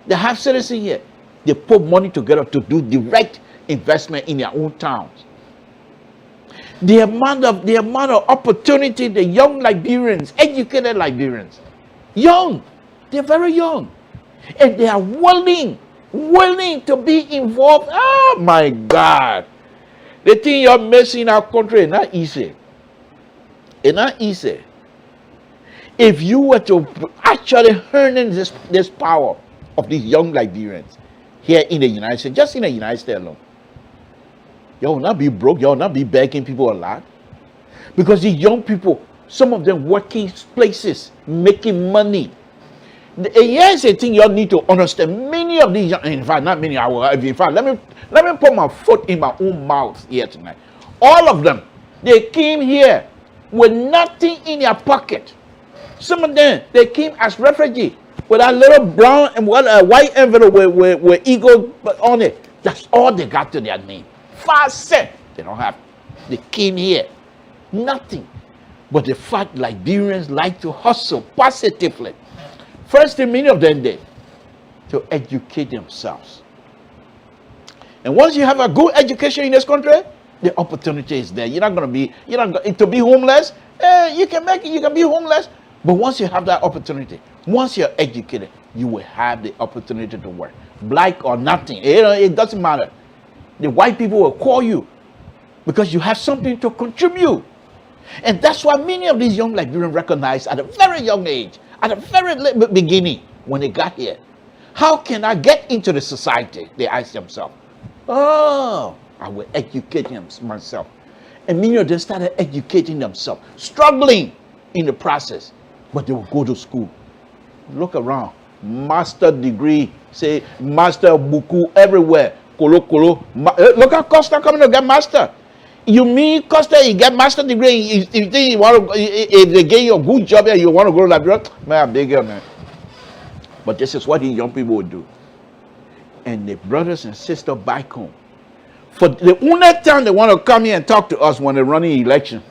that have citizens here, they put money together to do direct investment in their own towns. The amount of opportunity the young Liberians, educated Liberians, young, they're very young, and they are willing to be involved. Oh my God. The thing you're missing in our country is not easy. It's not easy. If you were to actually harness this power of these young Liberians here in the United States, just in the United States alone, you will not be broke, you will not be begging people a lot. Because these young people, some of them working places, making money. Here's the thing you need to understand. Many of these, in fact, not many, let me put my foot in my own mouth here tonight. All of them, they came here with nothing in their pocket. Some of them, they came as refugees with a little brown and white envelope with eagle on it. That's all they got to their name. 5 cents. They don't have. They came here. Nothing. But the fact Liberians like to hustle positively. First thing many of them did, to educate themselves. And once you have a good education in this country, the opportunity is there. You're not going to be homeless. You can make it, you can be homeless. But once you have that opportunity, once you're educated, you will have the opportunity to work. Black or nothing, it doesn't matter. The white people will call you because you have something to contribute. And that's why many of these young Liberians recognize at a very young age, at a very beginning, when they got here, how can I get into the society? They ask themselves. Oh, I will educate myself. And many of them started educating themselves, struggling in the process, but they will go to school. Look around, master degree, say master buku everywhere. Kolo. Look at Costa coming to get master. You mean Costa, you get master degree, you think you want to, if they get you a good job and you want to go to Liberia, man, big girl, man. But this is what these young people would do. And the brothers and sisters back home, for the only time they want to come here and talk to us when they're running election.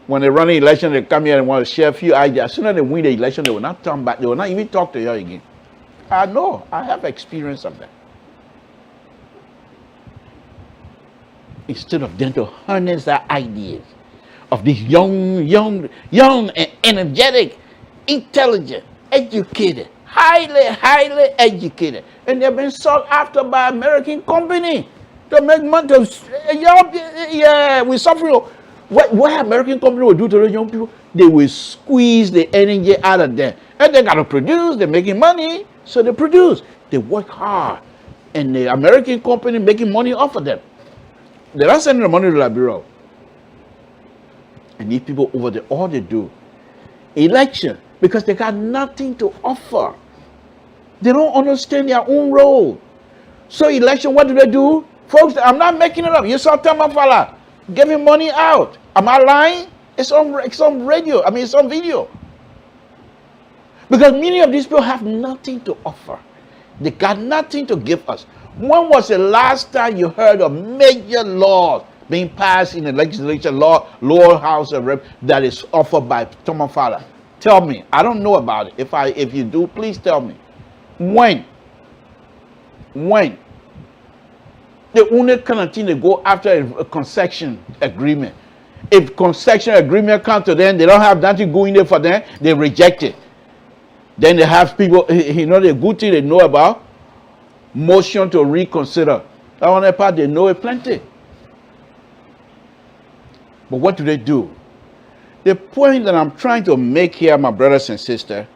When they're running election, they come here and want to share a few ideas. As soon as they win the election, they will not turn back. They will not even talk to you again. I know. I have experience of that. Instead of them to harness their ideas of these young and energetic, intelligent, educated, highly educated, and they've been sought after by American company to make money. We're suffering. What American company will do to those young people? They will squeeze the energy out of them, and they got to produce. They're making money, so they produce. They work hard, and the American company making money off of them. They're not sending the money to Liberia. And these people over there, all they do, election, because they got nothing to offer. They don't understand their own role. So election, what do? Folks, I'm not making it up. You saw Tamafala giving money out. Am I lying? It's on radio. I mean, it's on video. Because many of these people have nothing to offer. They got nothing to give us. When was the last time you heard of major laws being passed in the legislature, lower house of rep, that is offered by Tamafala? Tell me. I don't know about it. If you do, please tell me. When? The only kind of thing they go after a concession agreement. If concession agreement comes to them, they don't have nothing going there for them, they reject it. Then they have people, the good thing they know about, motion to reconsider. That one part, they know it plenty. But what do? The point that I'm trying to make here, my brothers and sisters,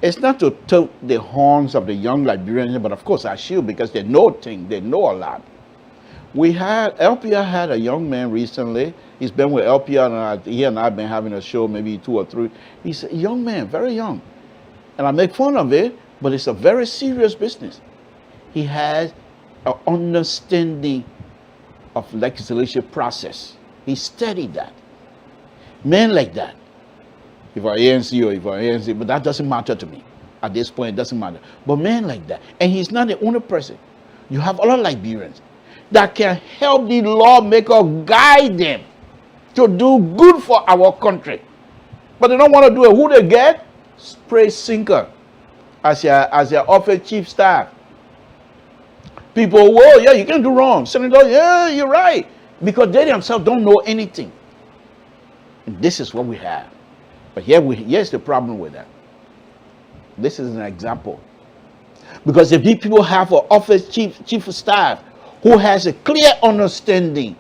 is not to toot the horns of the young Liberians, but of course I should, because they know things, they know a lot. LPR had a young man recently. He's been with LPR, and he and I have been having a show, maybe 2 or 3. He's a young man, very young. And I make fun of it, but it's a very serious business. He has an understanding of legislative process. He studied that. Men like that, if I'm ANC or if I'm ANC, but that doesn't matter to me. At this point, it doesn't matter. But men like that, and he's not the only person. You have other Liberians that can help the lawmaker guide them to do good for our country. But they don't want to do it. Who they get? Spray sinker as your office chief staff. People, whoa, yeah, you can't do wrong. Senator, yeah, you're right. Because they themselves don't know anything. And this is what we have. But here's the problem with that. This is an example. Because if these people have an office chief of staff who has a clear understanding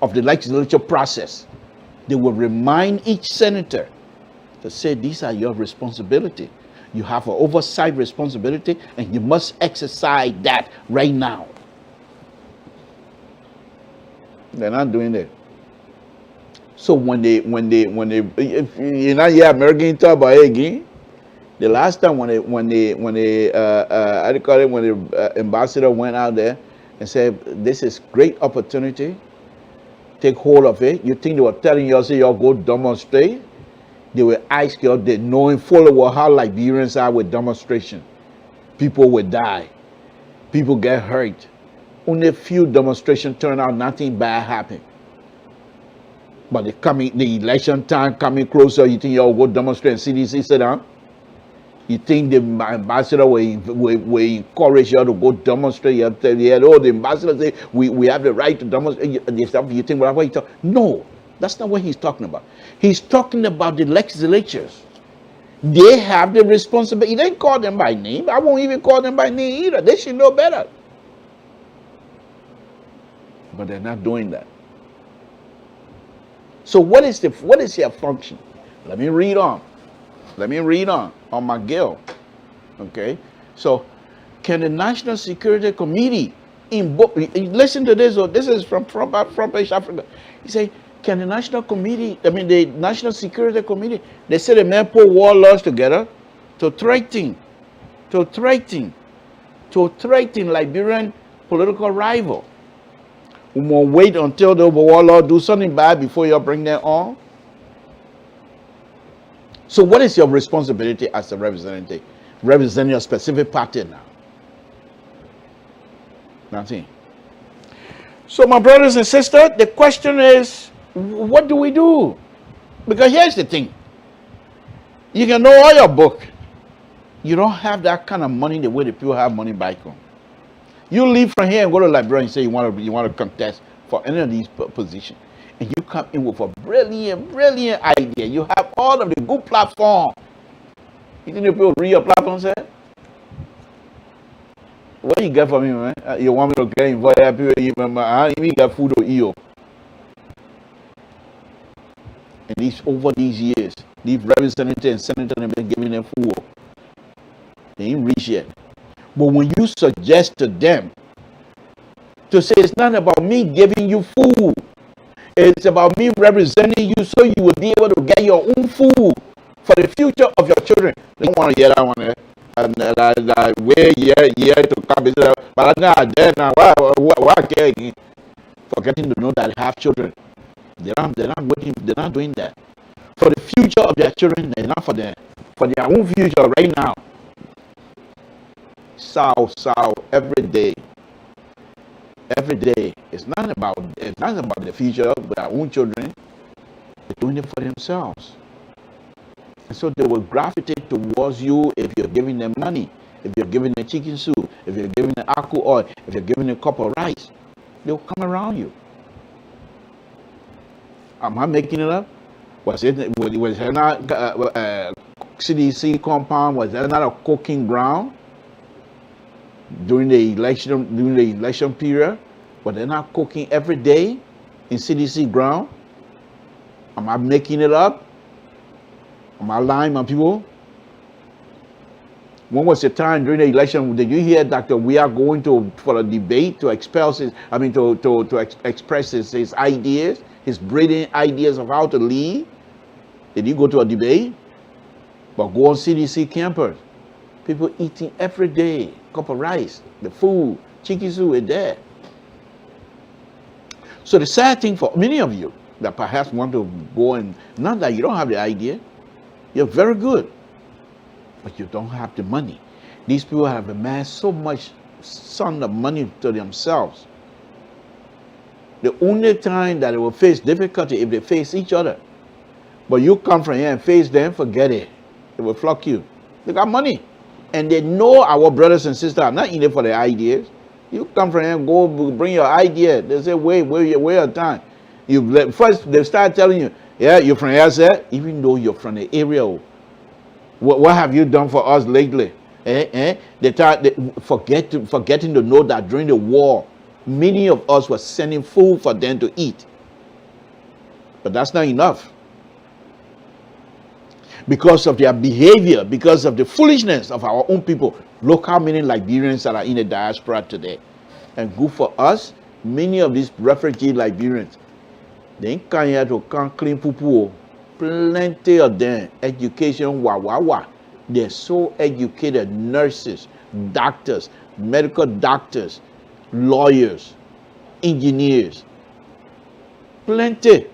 of the legislature process, they will remind each senator to say, these are your responsibility. You have an oversight responsibility, and you must exercise that right now. They're not doing it. So when they if you not hear American talk about it again, the last time when the ambassador went out there and said, this is great opportunity take hold of it. You think they were telling you, say, y'all go demonstrate? They will ask you, they knowing fully well how Liberians are with demonstration. People will die. People get hurt. Only a few demonstrations turn out, nothing bad happen. But the election time coming closer, you think y'all go demonstrate and CDC sit down? You think the ambassador will encourage you to go demonstrate? You have to, the ambassador say, we have the right to demonstrate. You think, what you talk? No, that's not what he's talking about. He's talking about the legislatures. They have the responsibility. He didn't call them by name. I won't even call them by name either. They should know better. But they're not doing that. So what is your function? Let me read on. Let me read on McGill. Okay. So can the National Security Committee listen to this? This is from Page Africa. He say, can the National Security Committee, they say the men put warlords together to threaten Liberian political rival. We will wait until the warlord do something bad before you bring them on. So what is your responsibility as a representative? Representing a specific party now. Nothing. So my brothers and sisters, the question is, what do we do? Because here's the thing. You can know all your book. You don't have that kind of money the way the people have money back home. You leave from here and go to Liberia and say you want to contest for any of these positions. And you come in with a brilliant idea. You have all of the good platform. You think the people read your platform, sir? What do you get from me, man? You want me to get involved? You get food to eat. And over these years, these representatives and senators have been giving them food. They ain't reached yet. But when you suggest to them to say it's not about me giving you food, it's about me representing you so you will be able to get your own food for the future of your children. They don't want to hear that one. And wait year to come. But I'm not there now. Why care again? Forgetting to know that they have children. They're not waiting. They're not doing that. For the future of their children, they're not for them. For their own future right now. South, every day. Every day. It's not about the future of their own children. They're doing it for themselves. And so they will gravitate towards you if you're giving them money, if you're giving them chicken soup, if you're giving them aqua oil, if you're giving them a cup of rice. They'll come around you. Am I making it up? Was it not CDC compound? Was that not a cooking ground during the election period? But they're not cooking every day in CDC ground. Am I making it up? Am I lying, my people? When was the time during the election? Did you hear Dr. We are going for a debate to express his ideas, his brilliant ideas of how to lead? Did he go to a debate? But go on CDC campus. People eating every day, cup of rice, the food, chicken soup is there. So the sad thing for many of you that perhaps want to go and, not that you don't have the idea, you're very good, but you don't have the money. These people have amassed so much son of money to themselves. The only time that they will face difficulty if they face each other. But you come from here and face them, forget it. They will flock you. They got money. And they know our brothers and sisters are not in it for their ideas. You come from here and go bring your idea. They say, wait your time. First, they start telling you, yeah, you're from here, sir, even though you're from the area. What have you done for us lately? They forgetting to know that during the war, many of us were sending food for them to eat. But that's not enough. Because of their behavior, because of the foolishness of our own people. Look how many Liberians that are in the diaspora today. And good for us, many of these refugee Liberians, they ain't come here to come clean poo-poo. Plenty of them, education, wah. They're so educated, nurses, doctors, medical doctors, lawyers, engineers. Plenty.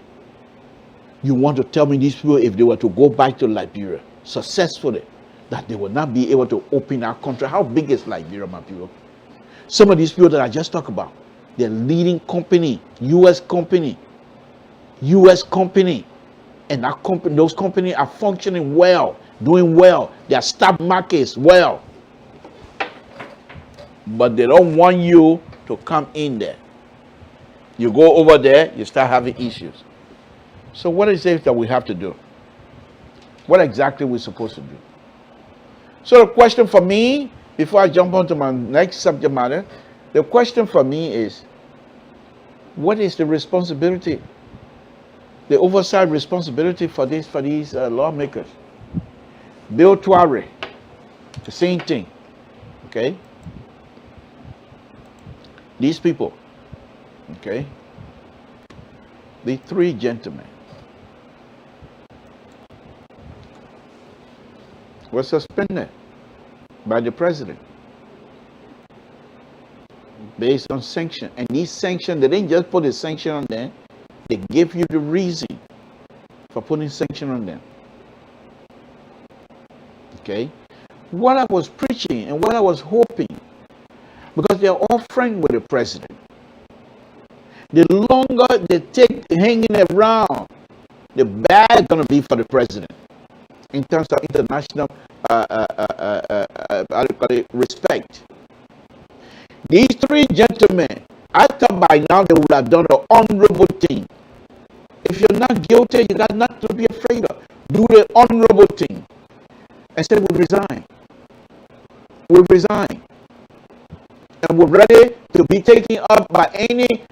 You want to tell me these people, if they were to go back to Liberia successfully, that they will not be able to open our country? How big is Liberia, my people? Some of these people that I just talked about, they're leading company, U.S. company, and that company, those companies are functioning well, doing well. Their stock markets well, but they don't want you to come in there. You go over there, you start having issues. So what is it that we have to do? What exactly are we supposed to do? So the question for me, before I jump on to my next subject matter, the question for me is, what is the responsibility, the oversight responsibility for these lawmakers? Bill Tware, the same thing, okay? These people, okay? The three gentlemen were suspended by the president based on sanction. And these sanctions, they didn't just put a sanction on them, they gave you the reason for putting sanction on them. Okay? What I was preaching and what I was hoping, because they're all friends with the president, the longer they take hanging around, the bad it's going to be for the president in terms of international respect. These three gentlemen, I thought by now they would have done the honorable thing. If you're not guilty, you got nothing to be afraid of. Do the honorable thing. And say, we resign. We resign. And we're ready to be taken up by any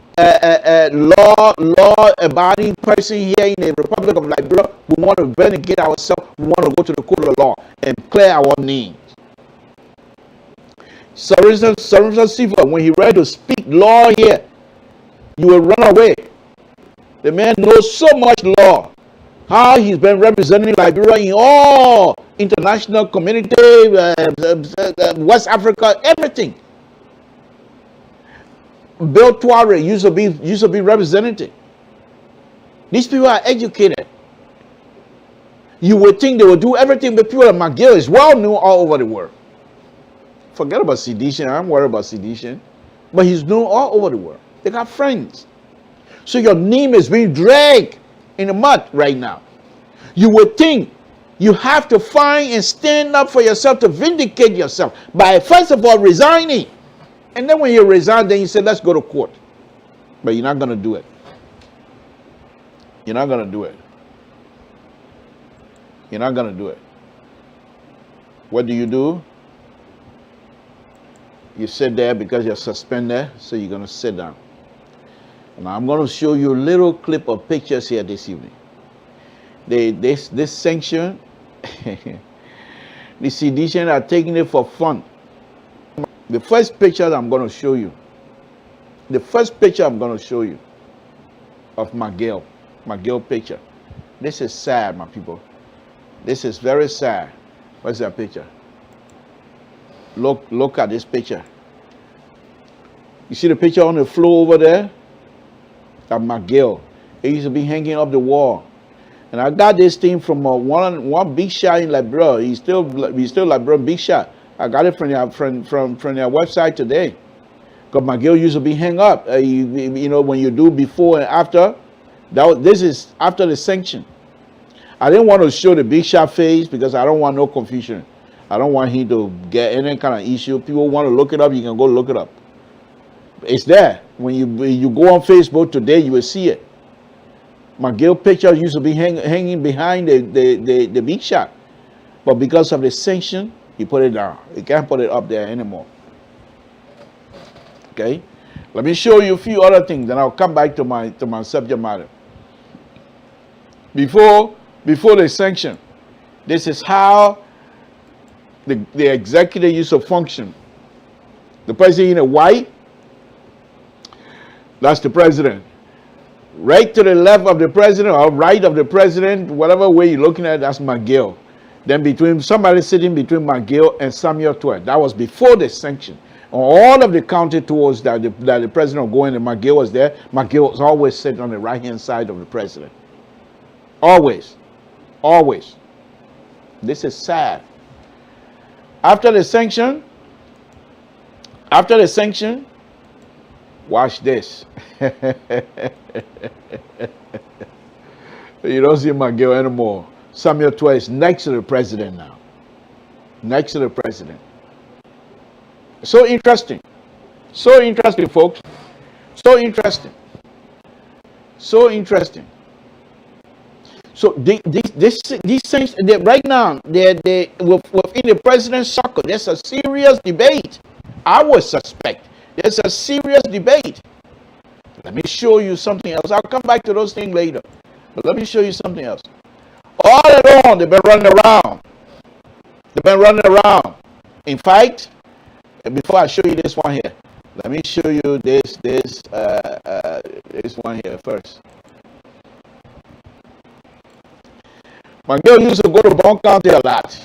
law-abiding person here in the Republic of Liberia. We want to vindicate ourselves. We want to go to the court of law and clear our names. Sir Sifa, when he ready to speak law here, you will run away. The man knows so much law. How he's been representing Liberia in all international community, West Africa, everything. Bill Tware used to be represented. These people are educated. You would think they would do everything, but people like McGill is well known all over the world. Forget about sedition. I'm worried about sedition. But he's known all over the world. They got friends. So your name is being dragged in the mud right now. You would think you have to find and stand up for yourself to vindicate yourself by first of all resigning. And then when you resign, then you say, let's go to court. But you're not going to do it. You're not going to do it. You're not going to do it. What do? You sit there because you're suspended, so you're going to sit down. And I'm going to show you a little clip of pictures here this evening. This sanction, the sedition are taking it for fun. The first picture I'm going to show you, of McGill picture. This is sad, my people. This is very sad. What's that picture? Look at this picture. You see the picture on the floor over there? That McGill. It used to be hanging up the wall. And I got this thing from one big shot in Liberia. He's still Liberian big shot. I got it from their website today. Because McGill used to be hung up. You know, when you do before and after. This is after the sanction. I didn't want to show the big shot face because I don't want no confusion. I don't want him to get any kind of issue. People want to look it up, you can go look it up. It's there. When you go on Facebook today, you will see it. McGill picture used to be hanging behind the big shot. But because of the sanction, he put it down. He can't put it up there anymore. Okay? Let me show you a few other things, then I'll come back to my subject matter. Before the sanction, this is how the executive used to function. The president in white, that's the president. Right to the left of the president or right of the president, whatever way you're looking at, that's McGill. Then somebody sitting between McGill and Samuel Tware. That was before the sanction. all of the county tours that the president was going, and McGill was there. McGill was always sitting on the right-hand side of the president. Always. Always. This is sad. After the sanction, watch this. You don't see McGill anymore. Samuel Twa is next to the president now. Next to the president. So interesting. So interesting, folks. So interesting. So interesting. So these things right now, within the president's circle, there's a serious debate. I would suspect there's a serious debate. Let me show you something else. I'll come back to those things later. But let me show you something else. All along, they've been running around. They've been running around. In fact, before I show you this one here, let me show you this one here first. McGill used to go to Bond County a lot.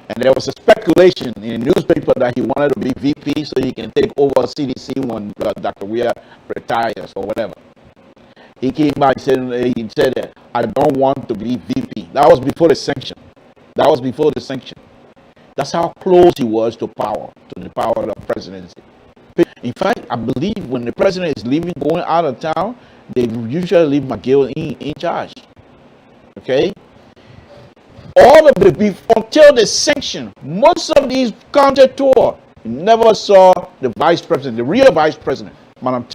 And there was a speculation in the newspaper that he wanted to be VP so he can take over CDC when Dr. Weir retires or whatever. He came back and said that I don't want to be VP. That was before the sanction. That's how close he was to power, to the power of the presidency. In fact, I believe when the president is leaving, going out of town, they usually leave McGill in charge. Okay? All of until the sanction, most of these county tour never saw the vice president, the real vice president, Madam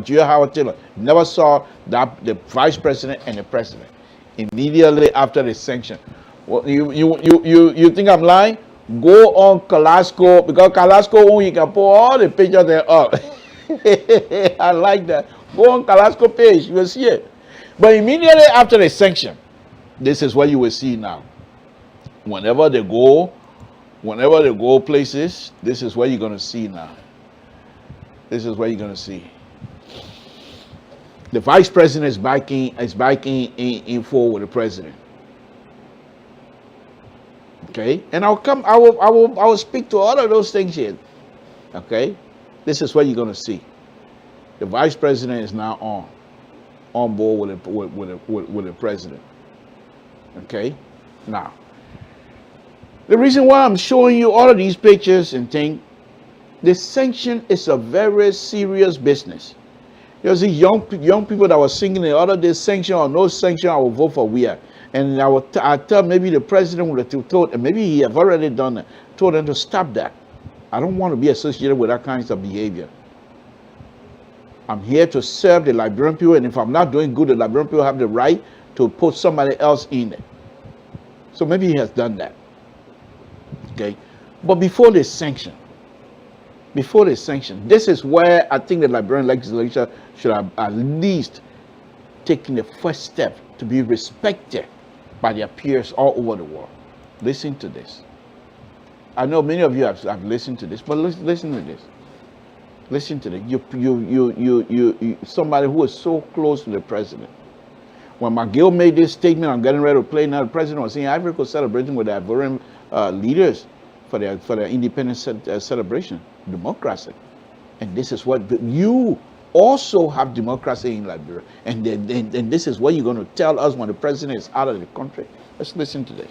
Gia Howard Taylor, never saw the vice president and the president. Immediately after the sanction, well, you think I'm lying? Go on Kalasco, because Kalasco, you can put all the pictures there up. I like that. Go on Kalasco page, you will see it. But immediately after the sanction, this is what you will see now. Whenever they go places, this is what you're going to see now. This is what you're going to see. The vice president is backing in full with the president. Okay, and I will speak to all of those things here. Okay, this is what you're going to see. The vice president is now on board with the president. Okay, now the reason why I'm showing you all of these pictures and things, the sanction is a very serious business. There's these young people that were singing the other day, sanction or no sanction, I will vote for Weir. And I tell maybe the president would have told, and maybe he have already done it, told them to stop that. I don't want to be associated with that kind of behavior. I'm here to serve the Liberian people, and if I'm not doing good, the Liberian people have the right to put somebody else in it. So maybe he has done that. Okay, but before the sanction, this is where I think the Liberian legislature should have at least taken the first step to be respected by their peers all over the world. Listen to this. I know many of you have listened to this, but listen to this. Listen to this. You somebody who is so close to the president. When McGill made this statement, I'm getting ready to play now, the president was saying Ivory Coast celebrating with the Ivorian leaders for their independence celebration, democracy. And this is what you also have democracy in Liberia. And then this is what you're going to tell us when the president is out of the country. Let's listen to this.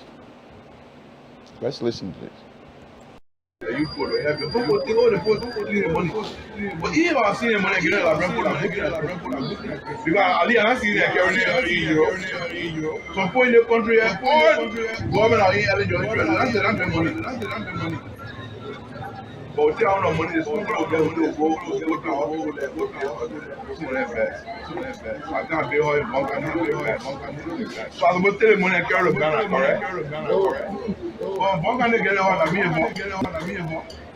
Let's listen to this. You put it, have the football thing on the foot, the money. But even I see them when I get out, I because Ali and I see that carrying Europe. Some point in the country, government are eligible. That's the money. But we don't know money. This people will go I can't be hard. So I'm going to tell you money I carry Ghana, correct? Well, I'm going to get on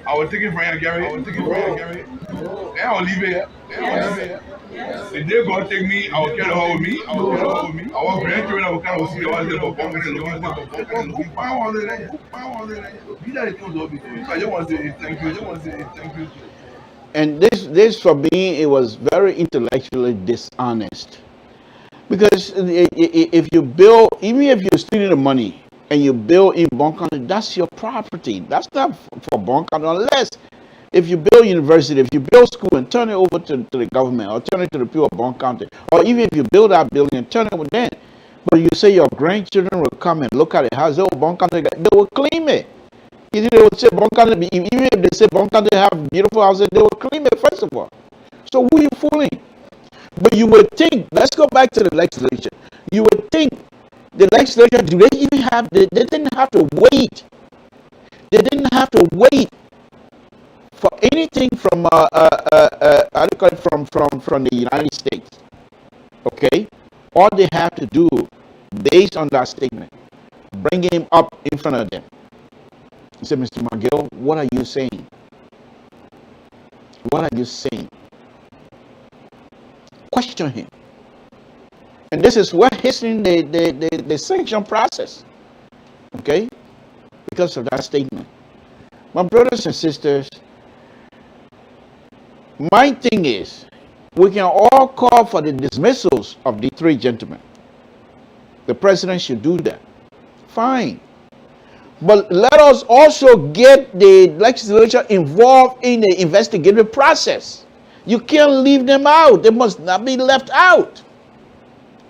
I was taking from here, Gary. And I'll leave it. If they're going to take me, I'll carry her with me. I want grandchildren, I will kind of see the ones that are walking and looking for. I just want to say thank you. And this for me, it was very intellectually dishonest. Because if you build, even if you're stealing the money, and you build in Bond County, that's your property. That's not for Bond County unless if you build university, if you build school and turn it over to the government or turn it to the people of Bond County, or even if you build that building and turn it over then, but you say your grandchildren will come and look at it, how's it, Bond County, they will claim it. Either they will say Bond County, even if they say Bond County have beautiful houses, they will claim it first of all. So who are you fooling? But you would think, let's go back to the legislature. You would think the legislature, do they even have, they didn't have to wait. They didn't have to wait for anything from how do you call it, from the United States. Okay? All they have to do, based on that statement, bring him up in front of them. Say, Mr. McGill, what are you saying? What are you saying? Question him. And this is what hastening the sanction process. Okay? Because of that statement. My brothers and sisters, my thing is, we can all call for the dismissals of the three gentlemen. The president should do that. Fine. But let us also get the legislature involved in the investigative process. You can't leave them out. They must not be left out.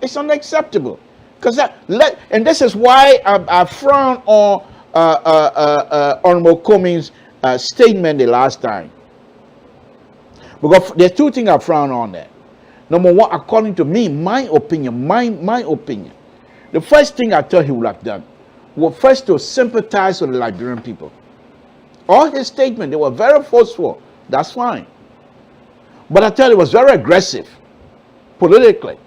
It's unacceptable. And this is why I frown on Honorable Cummings' statement the last time. Because there's two things I frown on that. Number one, according to me, my opinion, my opinion. The first thing I thought he would have done was first to sympathize with the Liberian people. All his statements, they were very forceful. That's fine. But I tell you, it was very aggressive, politically.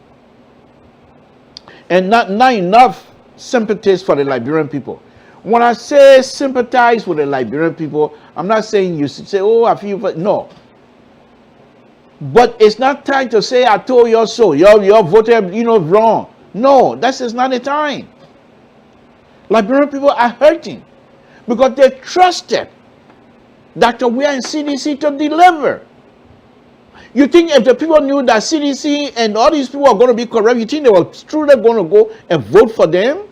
And not enough sympathies for the Liberian people. When I say sympathize with the Liberian people, I'm not saying you should say, oh, I feel, no. But it's not time to say, I told you so. You're voted, wrong. No, that is not the time. Liberian people are hurting because they trusted Dr. Weah and CDC to deliver. You think if the people knew that CDC and all these people are going to be corrupt, you think they were truly going to go and vote for them?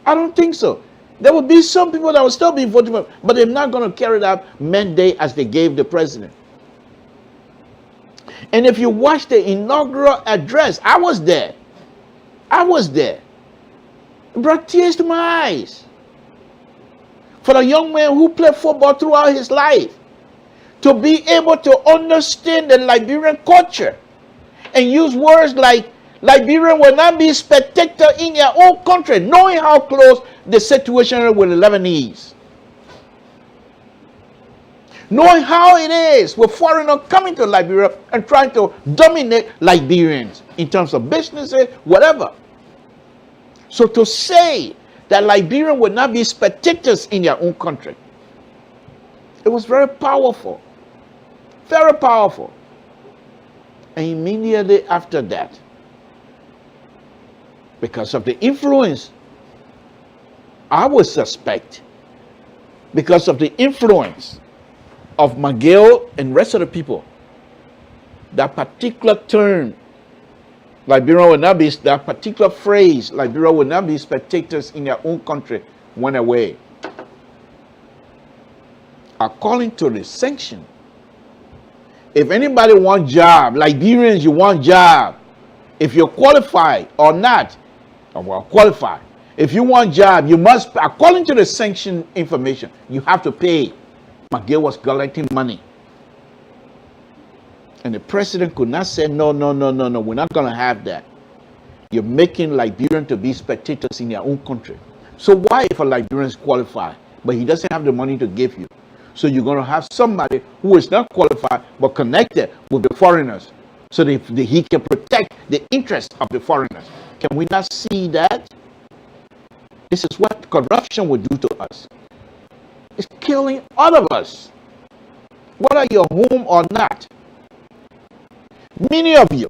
I don't think so. There will be some people that will still be voting for them, but they're not going to carry that mandate as they gave the president. And if you watch the inaugural address, I was there. It brought tears to my eyes. For a young man who played football throughout his life, to be able to understand the Liberian culture and use words like Liberia will not be a spectator in their own country, knowing how close the situation is with the Lebanese. Knowing how it is with foreigners coming to Liberia and trying to dominate Liberians in terms of businesses, whatever. So to say that Liberians would not be spectators in their own country, it was very powerful. Very powerful. And immediately after that, because of the influence, I would suspect, because of the influence of McGill and rest of the people, that particular term, Liberia will not be, that particular phrase, Liberia will not be spectators in their own country, went away. According to the sanction, if anybody wants job, Liberians, you want job, if you're qualified or not, well, qualified, if you want job, you must, according to the sanction information, you have to pay. McGill was collecting money. And the president could not say, no, we're not going to have that. You're making Liberians to be spectators in their own country. So why if a Liberian is qualified, but he doesn't have the money to give you? So you're going to have somebody who is not qualified, but connected with the foreigners, so that he can protect the interests of the foreigners. Can we not see that? This is what corruption will do to us. It's killing all of us, whether you're home or not. Many of you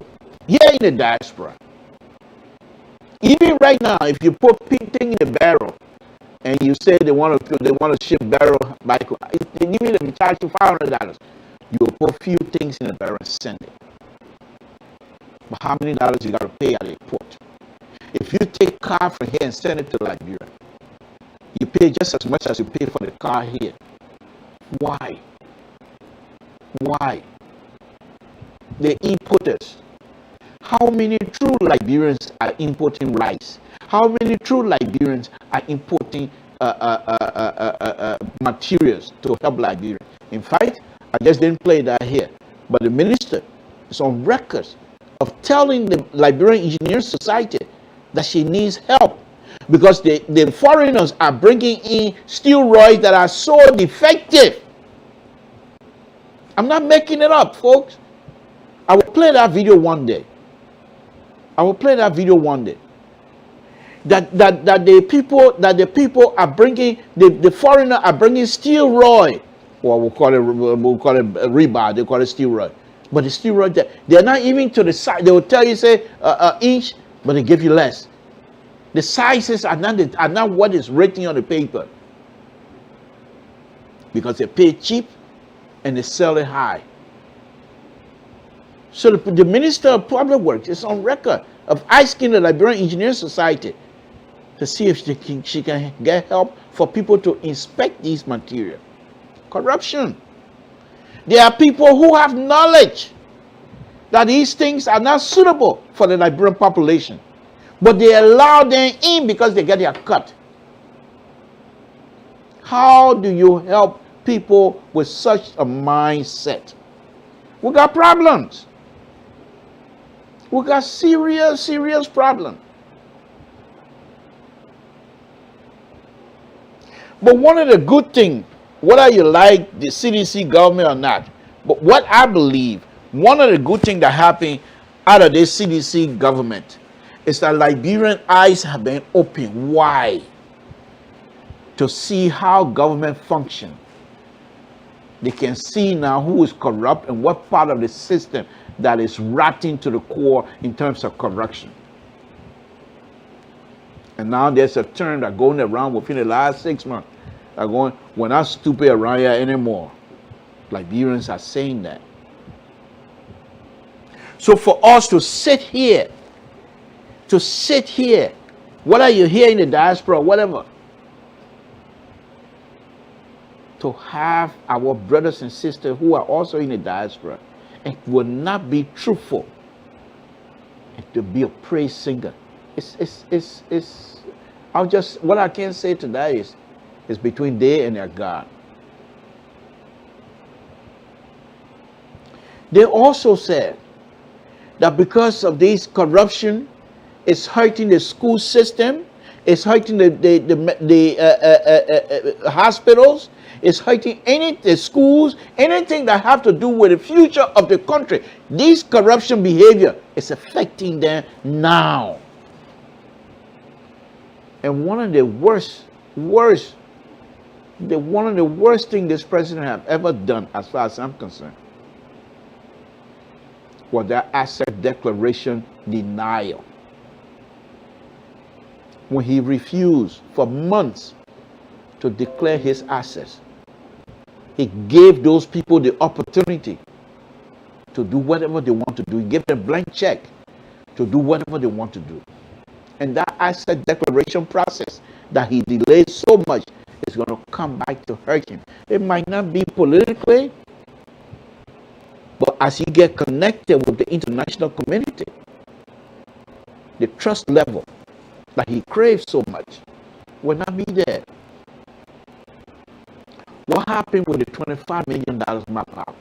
here in the diaspora, even right now, if you put thing in the barrel and you say they want to ship barrel back, even if they charge you $500, you will put few things in the barrel and send it. But how many dollars you got to pay at the port? If you take car from here and send it to Liberia, you pay just as much as you pay for the car here. Why? Why? The importers. How many true Liberians are importing rice? How many true Liberians are importing materials to help Liberia? In fact, I just didn't play that here, but the minister is on record of telling the Liberian Engineering Society that she needs help because the foreigners are bringing in steel rods that are so defective. I'm not making it up, folks. I will play that video one day. I will play that video one day. That the people are bringing, the foreigner are bringing steel rod, or we'll call it rebar. They call it steel rod, but the steel rod they're not even to the size. They will tell you say inch, but they give you less. The sizes are not what is written on the paper because they pay cheap and they sell it high. So the Minister of Public Works is on record of asking the Liberian Engineering Society to see if she can get help for people to inspect these materials. Corruption. There are people who have knowledge that these things are not suitable for the Liberian population, but they allow them in because they get their cut. How do you help people with such a mindset? We got problems. We got serious problems. But one of the good things, whether you like the CDC government or not, but what I believe, one of the good things that happened out of this CDC government is that Liberian eyes have been opened wide to see how government functions. They can see now who is corrupt and what part of the system that is rotting to the core in terms of corruption. And now there's a term that going around within the last 6 months. They're going, we're not stupid around here anymore. Liberians are saying that. So for us to sit here, whether you're here in the diaspora or whatever, to have our brothers and sisters who are also in the diaspora and will not be truthful and to be a praise singer. What I can say to that is between they and their God. They also said that because of this corruption, it's hurting the school system, it's hurting the hospitals, it's hurting the schools, anything that have to do with the future of the country. This corruption behavior is affecting them now. And one of the worst things this president have ever done, as far as I'm concerned, was that asset declaration denial. When he refused for months to declare his assets, he gave those people the opportunity to do whatever they want to do. He gave them a blank check to do whatever they want to do. And that asset declaration process that he delayed so much is going to come back to hurt him. It might not be politically, but as he get connected with the international community, the trust level that he craves so much will not be there. What happened with the $25 million map out?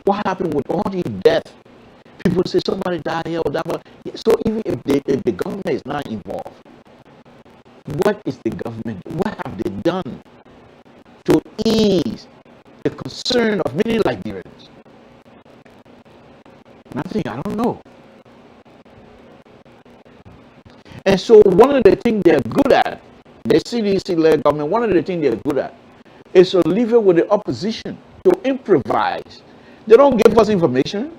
What happened with all these deaths? People say somebody died here or that. So even if the government is not involved, what is the government? What have they done to ease the concern of many Liberians? Nothing. I don't know. And so one of the things they're good at, the CDC-led government, one of the things they're good at is to leave it with the opposition to improvise. They don't give us information.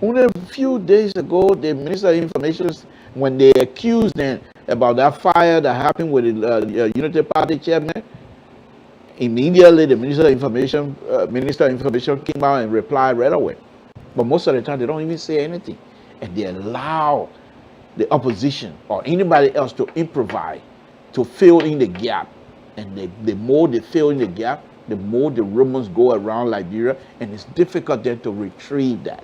Only a few days ago, the Minister of Information, when they accused them about that fire that happened with the Unity Party chairman, immediately the Minister of Information came out and replied right away. But most of the time, they don't even say anything. And they allow the opposition or anybody else to improvise, to fill in the gap. And the more they fill in the gap, the more the rumors go around Liberia, and it's difficult then to retrieve that.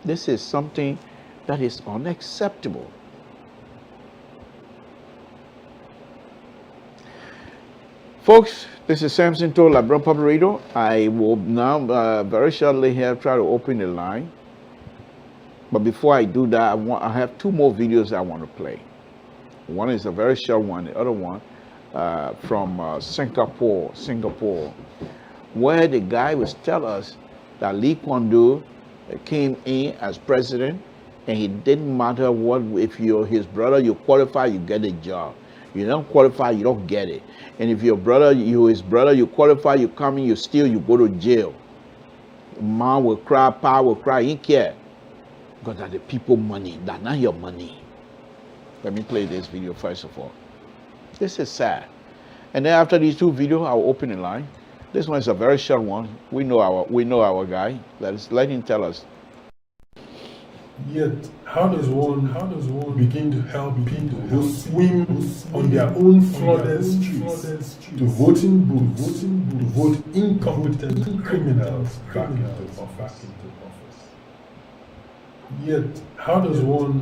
This is something that is unacceptable. Folks, this is Samson Toll, LeBron Public Radio. I will now very shortly here try to open the line. But before I do that, I have two more videos I want to play. One is a very short one, the other one from Singapore, where the guy was telling us that Lee Kuan Yew came in as president, and it didn't matter what, if you're his brother, you qualify, you get a job. You don't qualify, you don't get it. And if your brother, his brother, you qualify, you come in, you steal, you go to jail. Mom will cry, pa will cry, he care. Because that's the people money, that's not your money. Let me play this video first of all. This is sad. And then after these two videos, I'll open the line. This one is a very short one. We know our guy. Let him tell us. Yet, how does one begin to help people who swim on their own flooded streets to voting booths to vote incompetent criminals back into office? Yet, how does one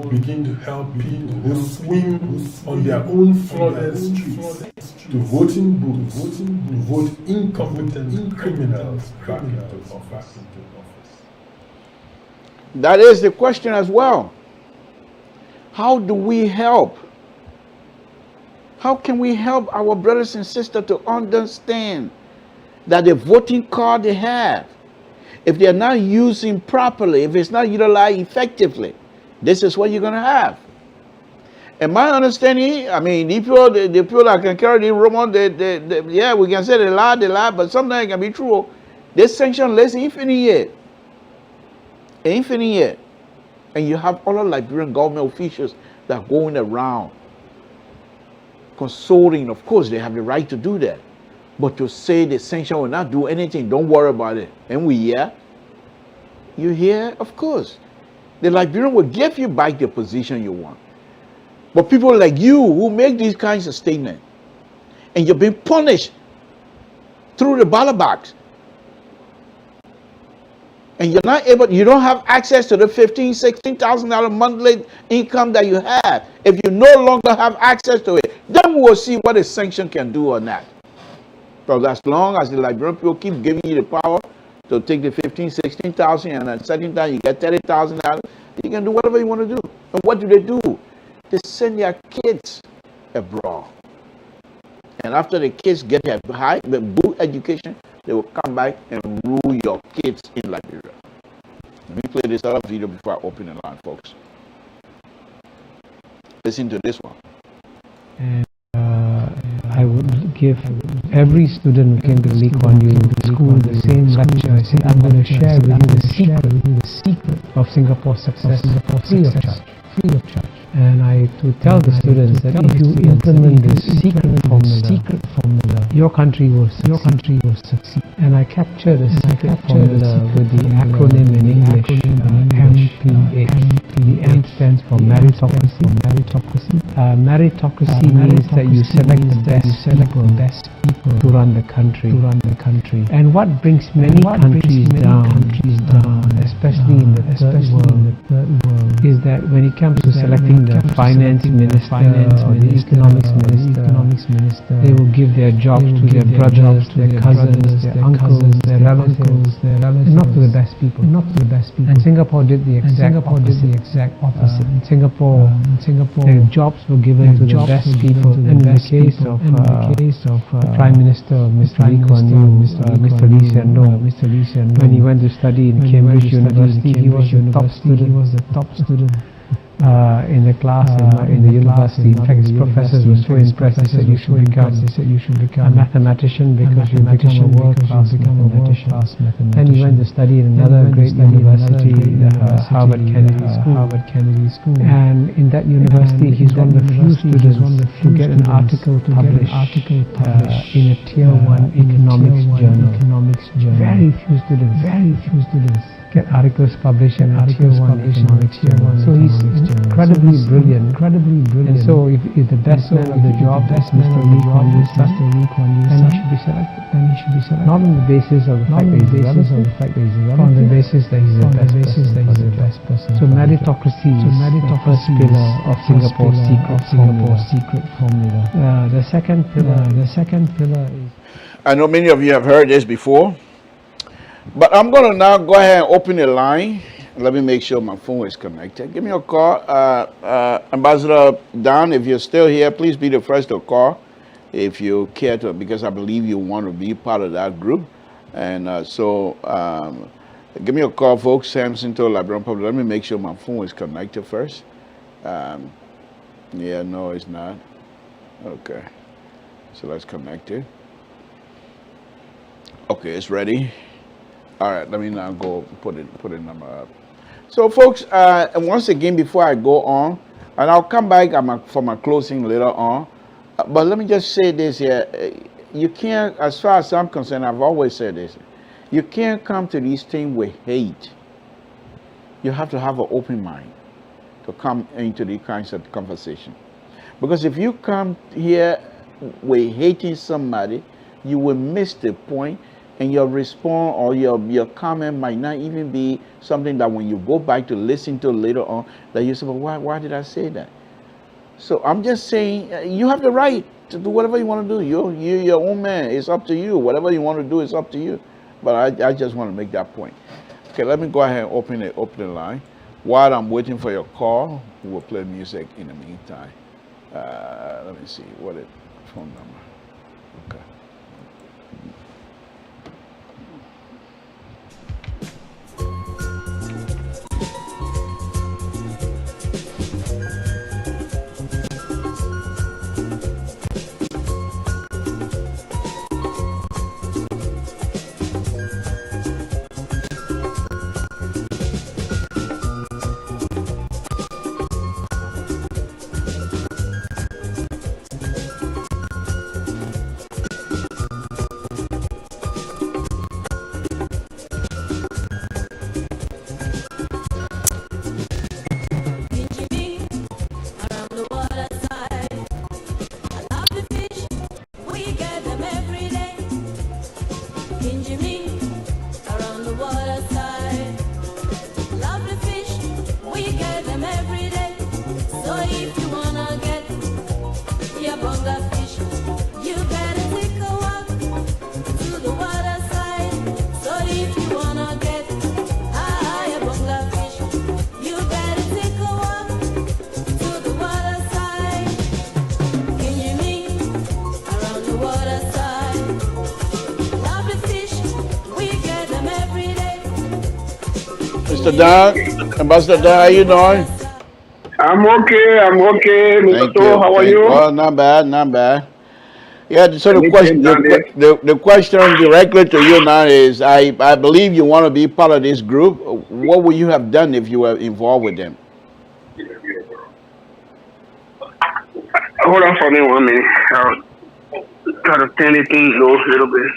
begin to help people who swim on their own flooded streets to voting booths to vote incompetent criminals back into office? That is the question as well. How do we help? How can we help our brothers and sisters to understand that the voting card they have, if they're not using properly, if it's not utilized effectively, this is what you're going to have. And my understanding, I mean, the people that can carry the rumor, yeah, we can say they lie, but sometimes it can be true. This sanction less infinite yet. And you have all the Liberian government officials that are going around consulting. Of course, they have the right to do that. But to say the sanction will not do anything, don't worry about it. And we hear, you hear, of course. The Liberian will give you back the position you want. But people like you who make these kinds of statements, and you're being punished through the ballot box, and you're not able, you don't have access to the $15,000, $16,000 monthly income that you have. If you no longer have access to it, then we will see what a sanction can do or not. But as long as the Liberian people keep giving you the power to take the $15,000, $16,000, and at a certain time you get $30,000, you can do whatever you want to do. And what do? They send their kids abroad. And after the kids get their good education, they will come back and rule your kids in Liberia. Let me play this other video before I open the line, folks. Listen to this one. And I would give every student who came to Lee Kuan Yew school the same lecture. I said, I'm going to share with you the secret of Singapore's success free of charge. And I to tell the students that if you implement this secret formula, your country will succeed. And I captured the secret formula with the acronym in English, MPH. The M stands for meritocracy. Meritocracy means that you select the best people to run the country. And what brings many countries down, especially in the third world, is that when it comes to selecting the finance minister or the economics minister, they will give their jobs to their brothers, their cousins, their uncles, their relatives, and not to the best people. And Singapore did the exact opposite. In Singapore, the jobs were given to the best people. And in the case of the Prime Minister, Mr. Lee Kuan Yew, Mr. Lee Hsien Loong, when he went to study in Cambridge University, he was the top student. In the class in the university. In fact, his professors were so impressed. They said you should become a mathematician because you become a world-class mathematician. Then he went to study in another great university, Harvard Kennedy School. And in that university, he's one of the few students to get an article published in a Tier 1 economics journal. Very few students. get articles published in Tier 1 economics journal. So he's incredibly brilliant. And so if the best man of the job is Mr. Lee Kuan Yew's son, then he should be selected. Not on the basis of the fact that he's relative, but on the basis that he's the best person. So meritocracy is the first pillar of Singapore's secret formula. The second pillar is... I know many of you have heard this before, but I'm going to now go ahead and open the line. Let me make sure my phone is connected. Give me a call. Ambassador Don, if you're still here, please be the first to call if you care to, because I believe you want to be part of that group. And so give me a call, folks. Samson to LeBron Public. Let me make sure my phone is connected first. Yeah, no, it's not. Okay. So let's connect it. Okay, it's ready. All right, let me now go put a number up. So, folks, and once again, before I go on, and I'll come back for my closing later on, but let me just say this here. You can't, as far as I'm concerned, I've always said this, you can't come to these things with hate. You have to have an open mind to come into these kinds of conversation. Because if you come here with hating somebody, you will miss the point, and your response or your comment might not even be something that when you go back to listen to later on, that you say, well, why did I say that? So I'm just saying, you have the right to do whatever you want to do. You're your own man. It's up to you. Whatever you want to do is up to you. But I just want to make that point. Okay, let me go ahead and open the line. While I'm waiting for your call, we'll play music in the meantime. Let me see, what is the phone number? Okay. Mr. Don, Ambassador Don, how you doing? I'm okay, Mr. So, how are you? Well, not bad. Yeah, so the question directly to you now is, I believe you want to be part of this group. What would you have done if you were involved with them? Hold on for me 1 minute. I'll try to turn this thing low a little bit.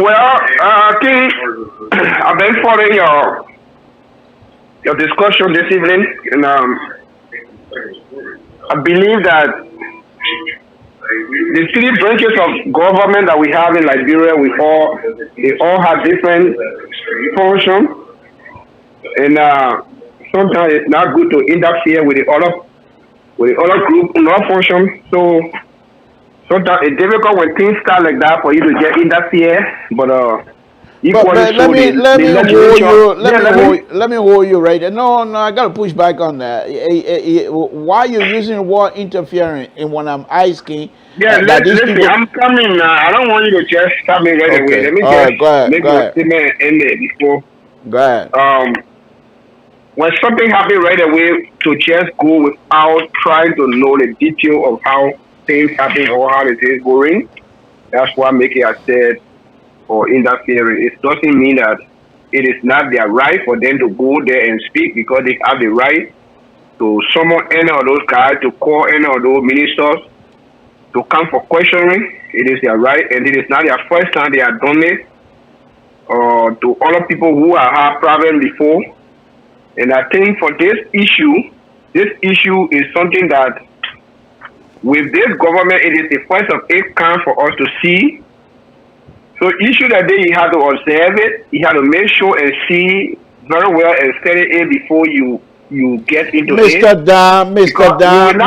Well, I think I've been following your discussion this evening, and I believe that the 3 branches of government that we have in Liberia, they all have different functions, and sometimes it's not good to interfere with the other group, not function. So sometimes it's difficult when things start like that for you to get interfere, but let me hold you right there. No, I gotta push back on that. Why you using the word interfering? And when I'm asking, listen, I'm coming now. I don't want you to just stop me right away. Let me just make my statement end there before. Go ahead. When something happens right away, to just go without trying to know the detail of how things happen or how it is going, that's why making a said or interfering. It doesn't mean that it is not their right for them to go there and speak, because they have the right to summon any of those guys, to call any of those ministers, to come for questioning. It is their right, and it is not their first time they have done it. To other people who have had problems before. And I think for this issue is something that with this government, it is the first of its kind for us to see. So issue that day, you have to observe it. You have to make sure and see very well and study it before you get into Mr. it. Dan, Mr. Dan,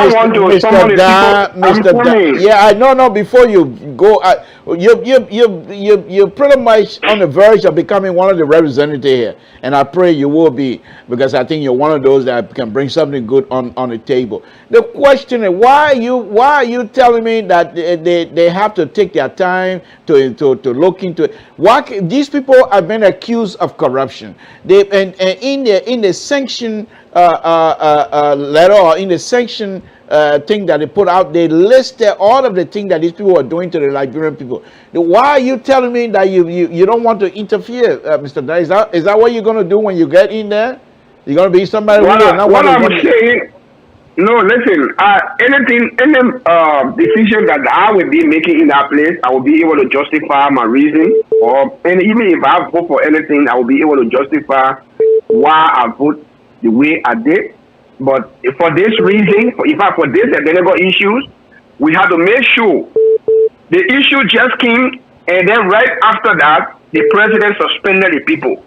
Mr. Dan. Yeah, no. Before you go, you're pretty much on the verge of becoming one of the representatives here, and I pray you will be, because I think you're one of those that can bring something good on the table. The question is, why are you telling me that they have to take their time to look into it? These people have been accused of corruption. And in the sanction letter, or in the sanction thing that they put out, they listed all of the things that these people are doing to the Liberian people. Why are you telling me that you don't want to interfere, Mr. Dan? Is that what you're going to do when you get in there? You're going to be somebody what I'm saying, no, listen, any decision that I will be making in that place, I will be able to justify my reason, and even if I vote for anything, I will be able to justify why I vote the way I did. But for this reason, for this available issues, we have to make sure the issue just came, and then right after that, the president suspended the people.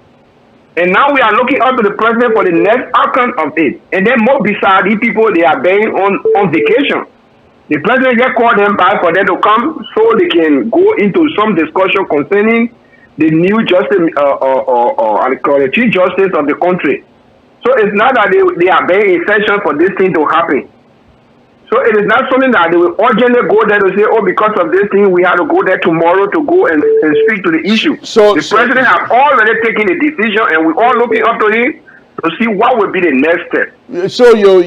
And now we are looking up to the president for the next outcome of it. And then more beside these people, they are being on vacation. The president just called them back for them to come so they can go into some discussion concerning the new justice, I call it chief justice of the country. So it's not that they are being in session for this thing to happen. So it is not something that they will urgently go there to say, oh, because of this thing, we have to go there tomorrow to go and speak to the issue. So the president has already taken a decision, and we're all looking up to him to see what will be the next step. So you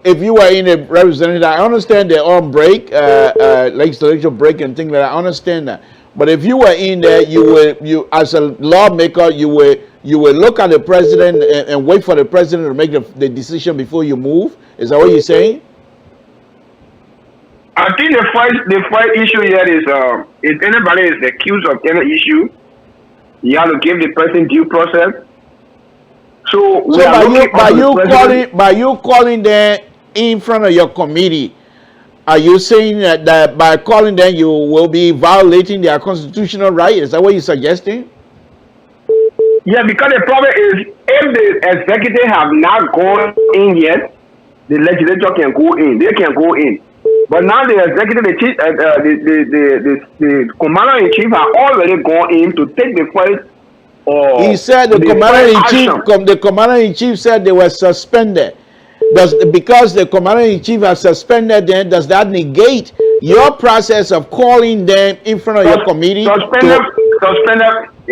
if you are in a representative, I understand they're on break, legislature break and things like that. I understand that. But if you were in there, you as a lawmaker, you will look at the president and wait for the president to make the decision before you move. Is that what you're saying? I think the first issue here is if anybody is accused of any issue, you have to give the person due process. So by you calling them in front of your committee, are you saying that by calling them you will be violating their constitutional right? Is that what you're suggesting? Yeah, because the problem is if the executive have not gone in yet, the legislature can go in. They can go in. But now the executive, the commander-in-chief have already gone in to take the first. He said the commander-in-chief said they were suspended. Because the commander-in-chief has suspended them, does that negate your process of calling them in front of your committee? Suspended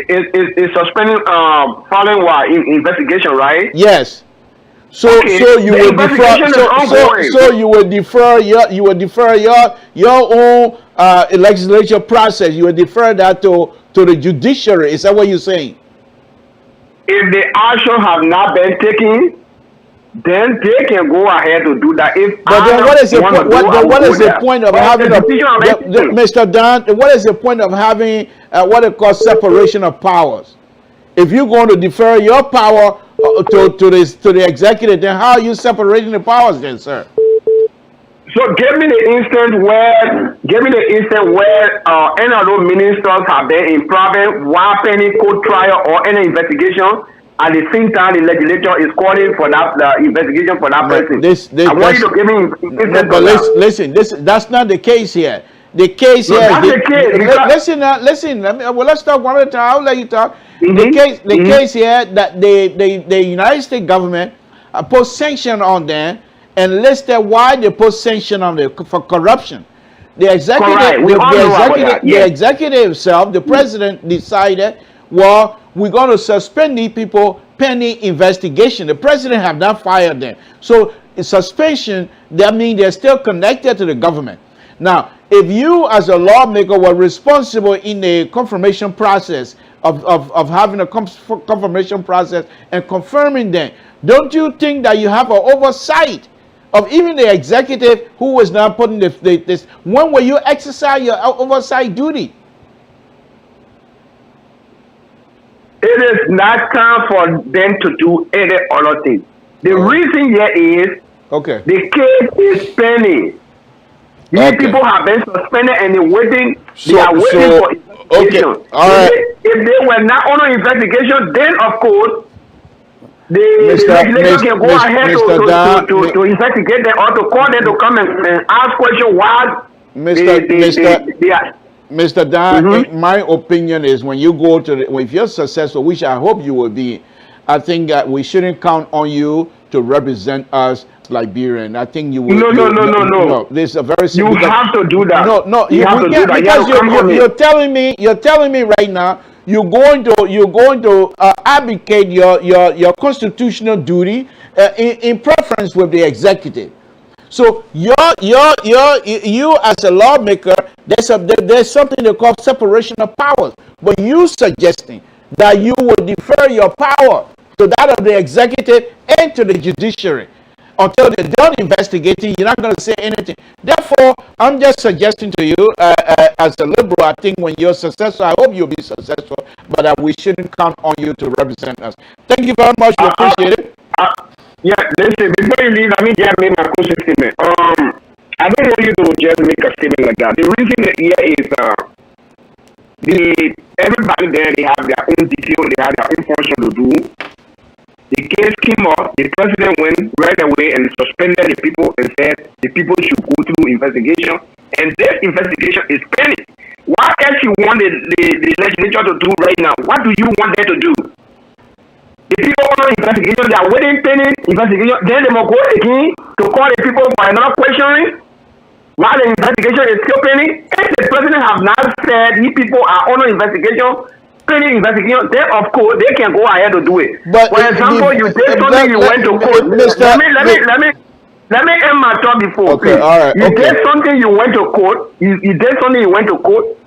is suspending following what investigation, right? Yes. So you will defer your own legislature process. You will defer that to the judiciary. Is that what you're saying? If the action have not been taken, then they can go ahead to do that. But then what is the point of having Mr. Dan? What is the point of having what they call separation of powers? If you're going to defer your power to the executive, then how are you separating the powers then, sir? So give me the instance where any of those ministers have been in private while pending court trial or any investigation. At the same time, the legislature is calling for the investigation for that person. I want you to give me. But listen, that's not the case here. The case here. Listen. Let's talk one at a time. I'll let you talk. The case here that the United States government put sanction on them and listed why they put sanction on them for corruption. The executive itself, the president decided, well, we're going to suspend these people pending investigation. The president have not fired them. So suspension, that means they're still connected to the government. Now, if you as a lawmaker were responsible in the confirmation process of having a confirmation process and confirming them, don't you think that you have an oversight of even the executive who was not putting this. When will you exercise your oversight duty? It is not time for them to do any other thing. The reason here is Okay. the case is pending. Many Okay. people have been suspended and they're waiting. So- They are waiting so- for investigation. okay, all right. If they were not under investigation, then of course the Mr. legislature can go Mr. ahead Mr. Dan, to investigate them or to call them to come and ask questions why they are. Mr. Dan, in my opinion is when you go to if you're successful, which I hope you will be, I think that we shouldn't count on you to represent us Liberian. I think you will. No. This is a very You simple. have to do that. No, you have to do that. because You have to come on you're it. telling me right now you're going to abdicate your constitutional duty in preference with the executive. So you as a lawmaker, there's something they call separation of powers. But you suggesting that you will defer your power to that of the executive and to the judiciary until they're done investigating, you're not going to say anything. Therefore, I'm just suggesting to you, as a liberal, I think when you're successful, I hope you'll be successful, but we shouldn't count on you to represent us. Thank you very much. We appreciate it. Yeah, listen, before you leave, let me just make my closing statement. I don't want you to just make a statement like that. The reason that here is everybody there, they have their own detail, they have their own function to do. The case came up, the president went right away and suspended the people and said the people should go through investigation, and this investigation is pending. What else you want the legislature to do right now? What do you want them to do? The people on investigation, they are waiting, pending investigation. Then they must go again to call the people for another questioning while the investigation is still pending. If the president has not said these people are under investigation, pending investigation, then of course they can go ahead to do it. But for example, you did something, you went to court. Let me end my talk before. Okay, please. all right. You did something, you went to court. You did something, you went to court.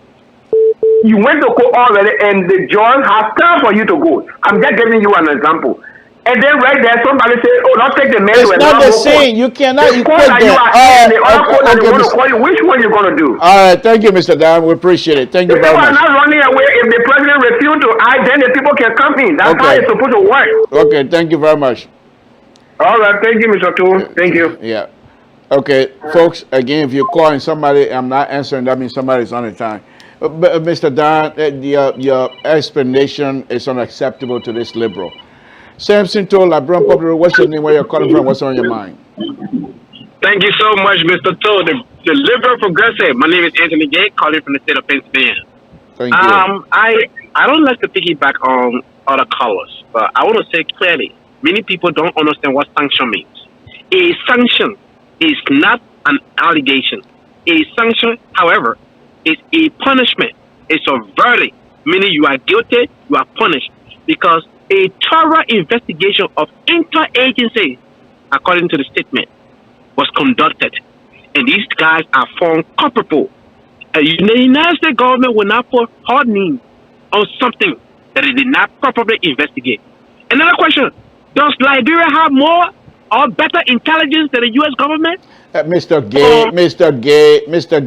You went to court already, and the judge has time for you to go. I'm just giving you an example. And then right there, somebody says, "Oh, not take the man It's to not another the court." same. You cannot The equate court that you are in, the other court that they want to Mr. call you. Which one you gonna do? All right, thank you, Mr. Dan. We appreciate it. Thank you The very people are much. not running away. If the president refuses to act, then the people can come in. That's how Okay. it's supposed to work. Okay, thank you very much. All right, thank you, Mr. Toole. Thank you. Yeah. Okay, folks, again, if you're calling somebody, I'm not answering, that means somebody's on the time. But, Mr. Dan, your explanation is unacceptable to this liberal. Samson told Liberian Public, what's your name, where you're calling from, what's on your mind? Thank you so much, Mr. Toll, the liberal progressive. My name is Anthony Gay, calling from the state of Pennsylvania. Thank you. I don't like to piggyback on other callers, but I want to say clearly, many people don't understand what sanction means. A sanction is not an allegation. A sanction, however, is a punishment. It's a verdict, meaning you are guilty, you are punished, because a thorough investigation of interagency, according to the statement, was conducted, and these guys are found culpable. And the United States government will not put hard names on something that it did not properly investigate. Another question: does Liberia have more or better intelligence than the U.S. government? Mr.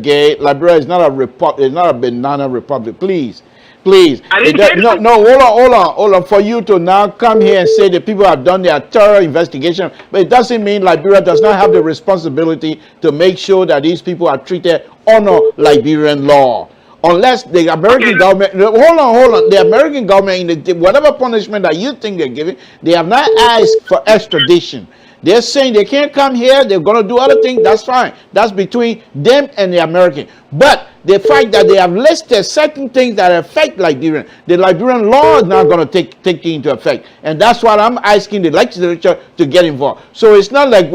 Gay, Liberia is not a republic, it's not a banana republic. Please. I didn't say that. No, hold on. For you to now come here and say that people have done their thorough investigation, but it doesn't mean Liberia does not have the responsibility to make sure that these people are treated under Liberian law. Unless the American government, hold on, the American government, whatever punishment that you think they're giving, they have not asked for extradition. They're saying they can't come here, they're going to do other things, that's fine. That's between them and the American. But the fact that they have listed certain things that affect Liberian, the Liberian law is not going to take into effect. And that's why I'm asking the legislature to get involved. So it's not like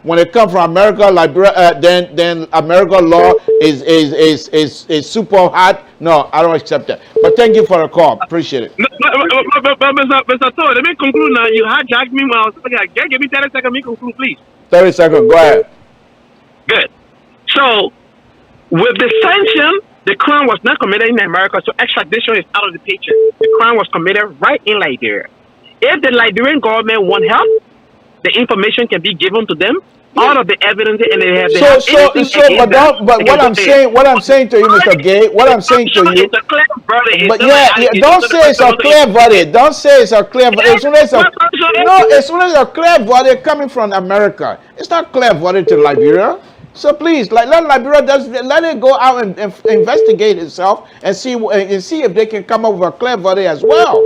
when it comes from America, Liberia, then American law is super hot. No, I don't accept that. But thank you for the call. Appreciate it. But Mr. Toll, let me conclude now. You hijacked me when I was talking. Give me 30 seconds. Let me conclude, please. 30 seconds. Go ahead. Good. So, with the sanction, the crime was not committed in America, so extradition is out of the picture. The crime was committed right in Liberia. If the Liberian government want help, the information can be given to them, all of the evidence, and they have But what I'm saying to you, Mr. Gay, what I'm saying to you, but don't say it's a clear verdict. Don't say it's a clear verdict. As soon as a clear verdict coming from America, it's not clear verdict to Liberia. So please, let Liberia let it go out and investigate itself and see if they can come up with a clear verdict as well.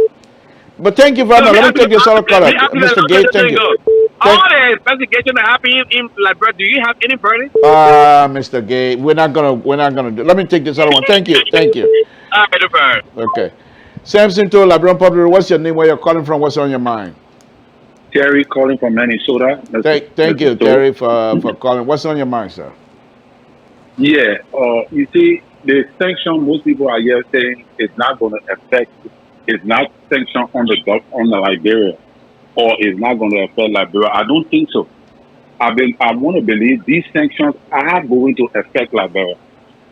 But thank you very much. Let me take this other caller, Mr. Gay. Thank you. All the investigation that happened in Liberia, do you have any verdict? Mr. Gay, we're not gonna do. Let me take this other one. Thank you. Okay. Samson to Liberian Public. What's your name? Where you're calling from? What's on your mind? Terry calling from Minnesota. Thank you, Terry, for calling. What's on your mind, sir? Yeah. You see, the sanction most people are here saying is not going to affect. It's not sanction on the Liberia, or it's not going to affect Liberia. I don't think so. I want to believe these sanctions are going to affect Liberia,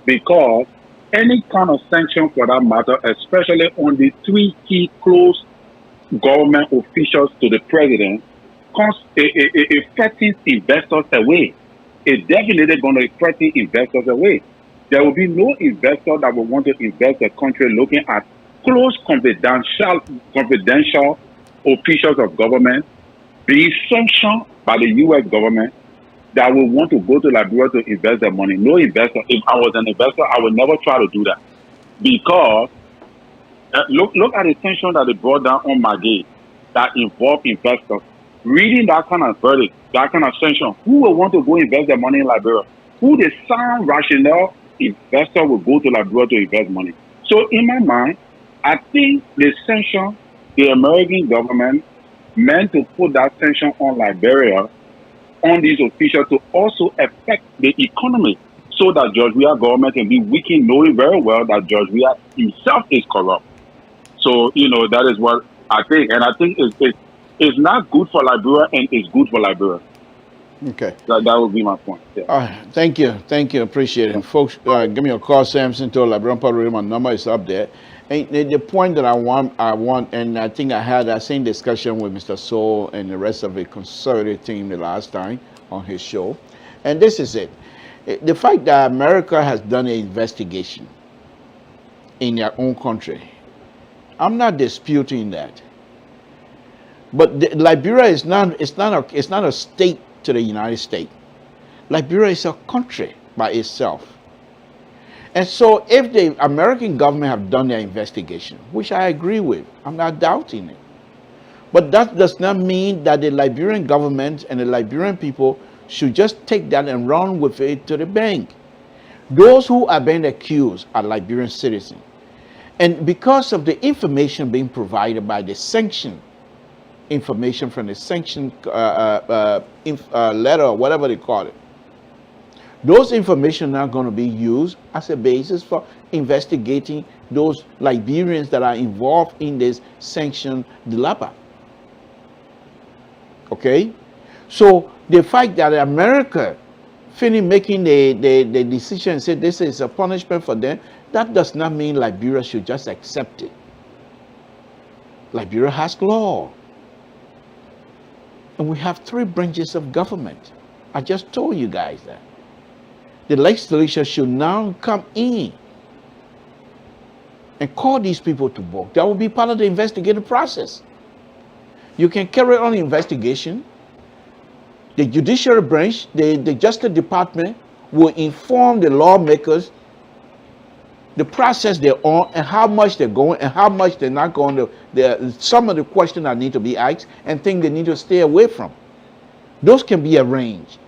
because any kind of sanction for that matter, especially on the three key close government officials to the president, it threatens investors away. It's definitely going to threaten investors away. There will be no investor that will want to invest a country looking at close confidential officials of government being sanctioned by the U.S. government that will want to go to Liberia to invest their money. No investor. If I was an investor, I would never try to do that, because look at the sanction that they brought down on Maggie that involved investors. Reading that kind of verdict, that kind of sanction, who will want to go invest their money in Liberia? Who the sound rational investor will go to Liberia to invest money? So in my mind, I think the sanction, the American government meant to put that sanction on Liberia, on these officials, to also affect the economy, so that George Weah government can be weakened, knowing very well that George Weah himself is corrupt. So, that is what I think. And I think it's not good for Liberia, and it's good for Liberia. Okay. That would be my point. Yeah. Thank you. Appreciate it. Folks, give me a call, Samson, to Liberian Public Radio. My number is up there. And the point that I want, and I think I had that same discussion with Mr. Soul and the rest of the conservative team the last time on his show. And this is it. The fact that America has done an investigation in their own country, I'm not disputing that. But Liberia is not a state to the United States. Liberia is a country by itself. And so if the American government have done their investigation, which I agree with, I'm not doubting it. But that does not mean that the Liberian government and the Liberian people should just take that and run with it to the bank. Those who are being accused are Liberian citizens. And because of the information being provided by the sanction, information from the sanction letter, or whatever they call it, those information are going to be used as a basis for investigating those Liberians that are involved in this sanctioned DLAPA. Okay? So the fact that America finished making the decision and said this is a punishment for them, that does not mean Liberia should just accept it. Liberia has law. And we have three branches of government. I just told you guys that. The legislature should now come in and call these people to book. That will be part of the investigative process. You can carry on the investigation. The judiciary branch, the Justice Department will inform the lawmakers the process they're on and how much they're going and how much they're not going to. Some of the questions that need to be asked and things they need to stay away from. Those can be arranged.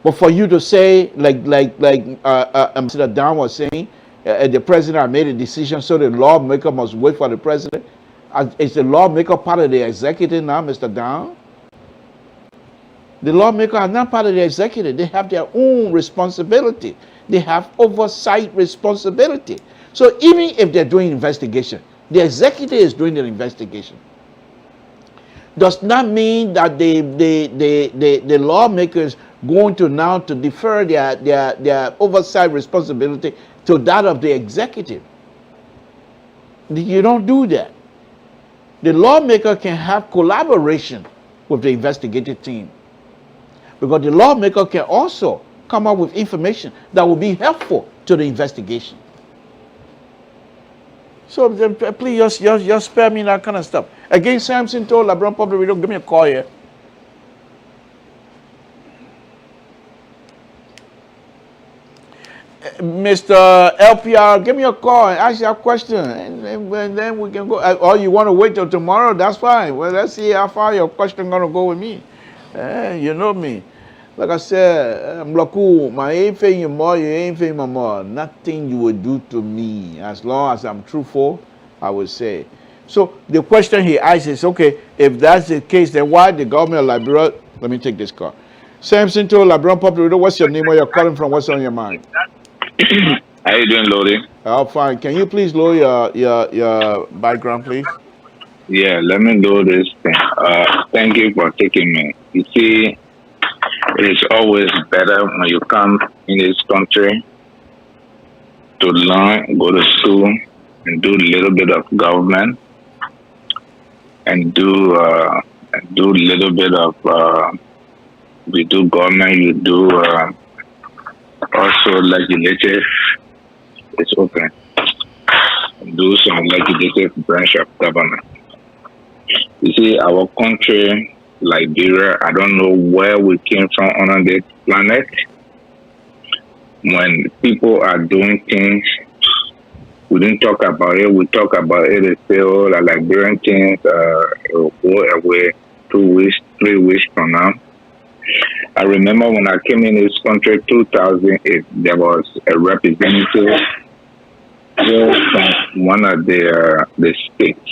But for you to say, like Mr. Don was saying, the president made a decision, so the lawmaker must wait for the president. Is the lawmaker part of the executive now, Mr. Don? The lawmakers are not part of the executive. They have their own responsibility. They have oversight responsibility. So even if they're doing investigation, the executive is doing the investigation. Does not mean that the lawmakers going to now to defer their oversight responsibility to that of the executive. You don't do that. The lawmaker can have collaboration with the investigative team. Because the lawmaker can also come up with information that will be helpful to the investigation. So please just spare me that kind of stuff. Again, Samson told LeBron Public Radio, give me a call here. Mr. LPR, give me a call and ask you a question, and then we can go. Or you want to wait till tomorrow? That's fine. Well, let's see how far your question gonna go with me. You know me. Like I said, I'm Laku, my ain't paying you more, you ain't paying me more. Nothing you will do to me. As long as I'm truthful, I will say. So the question he asked is, okay, if that's the case, then why the government of Liberia? Let me take this call. Samson to LeBron Public Radio, what's your name, where you're calling from, what's on your mind? How you doing, Lodi? Oh, fine. Can you please lower your background, please? Yeah, let me do this thing. Thank you for taking me. You see, it's always better when you come in this country to learn, go to school, and do a little bit of government, and do a little bit of we do government, you do also legislative. It's open. Do some legislative branch of government. You see, our country, Liberia, I don't know where we came from on this planet. When people are doing things, we didn't talk about it. We talk about it and say, oh, the Liberian things will go away 2 weeks, 3 weeks from now. I remember when I came in this country, 2008, there was a representative from one of the states.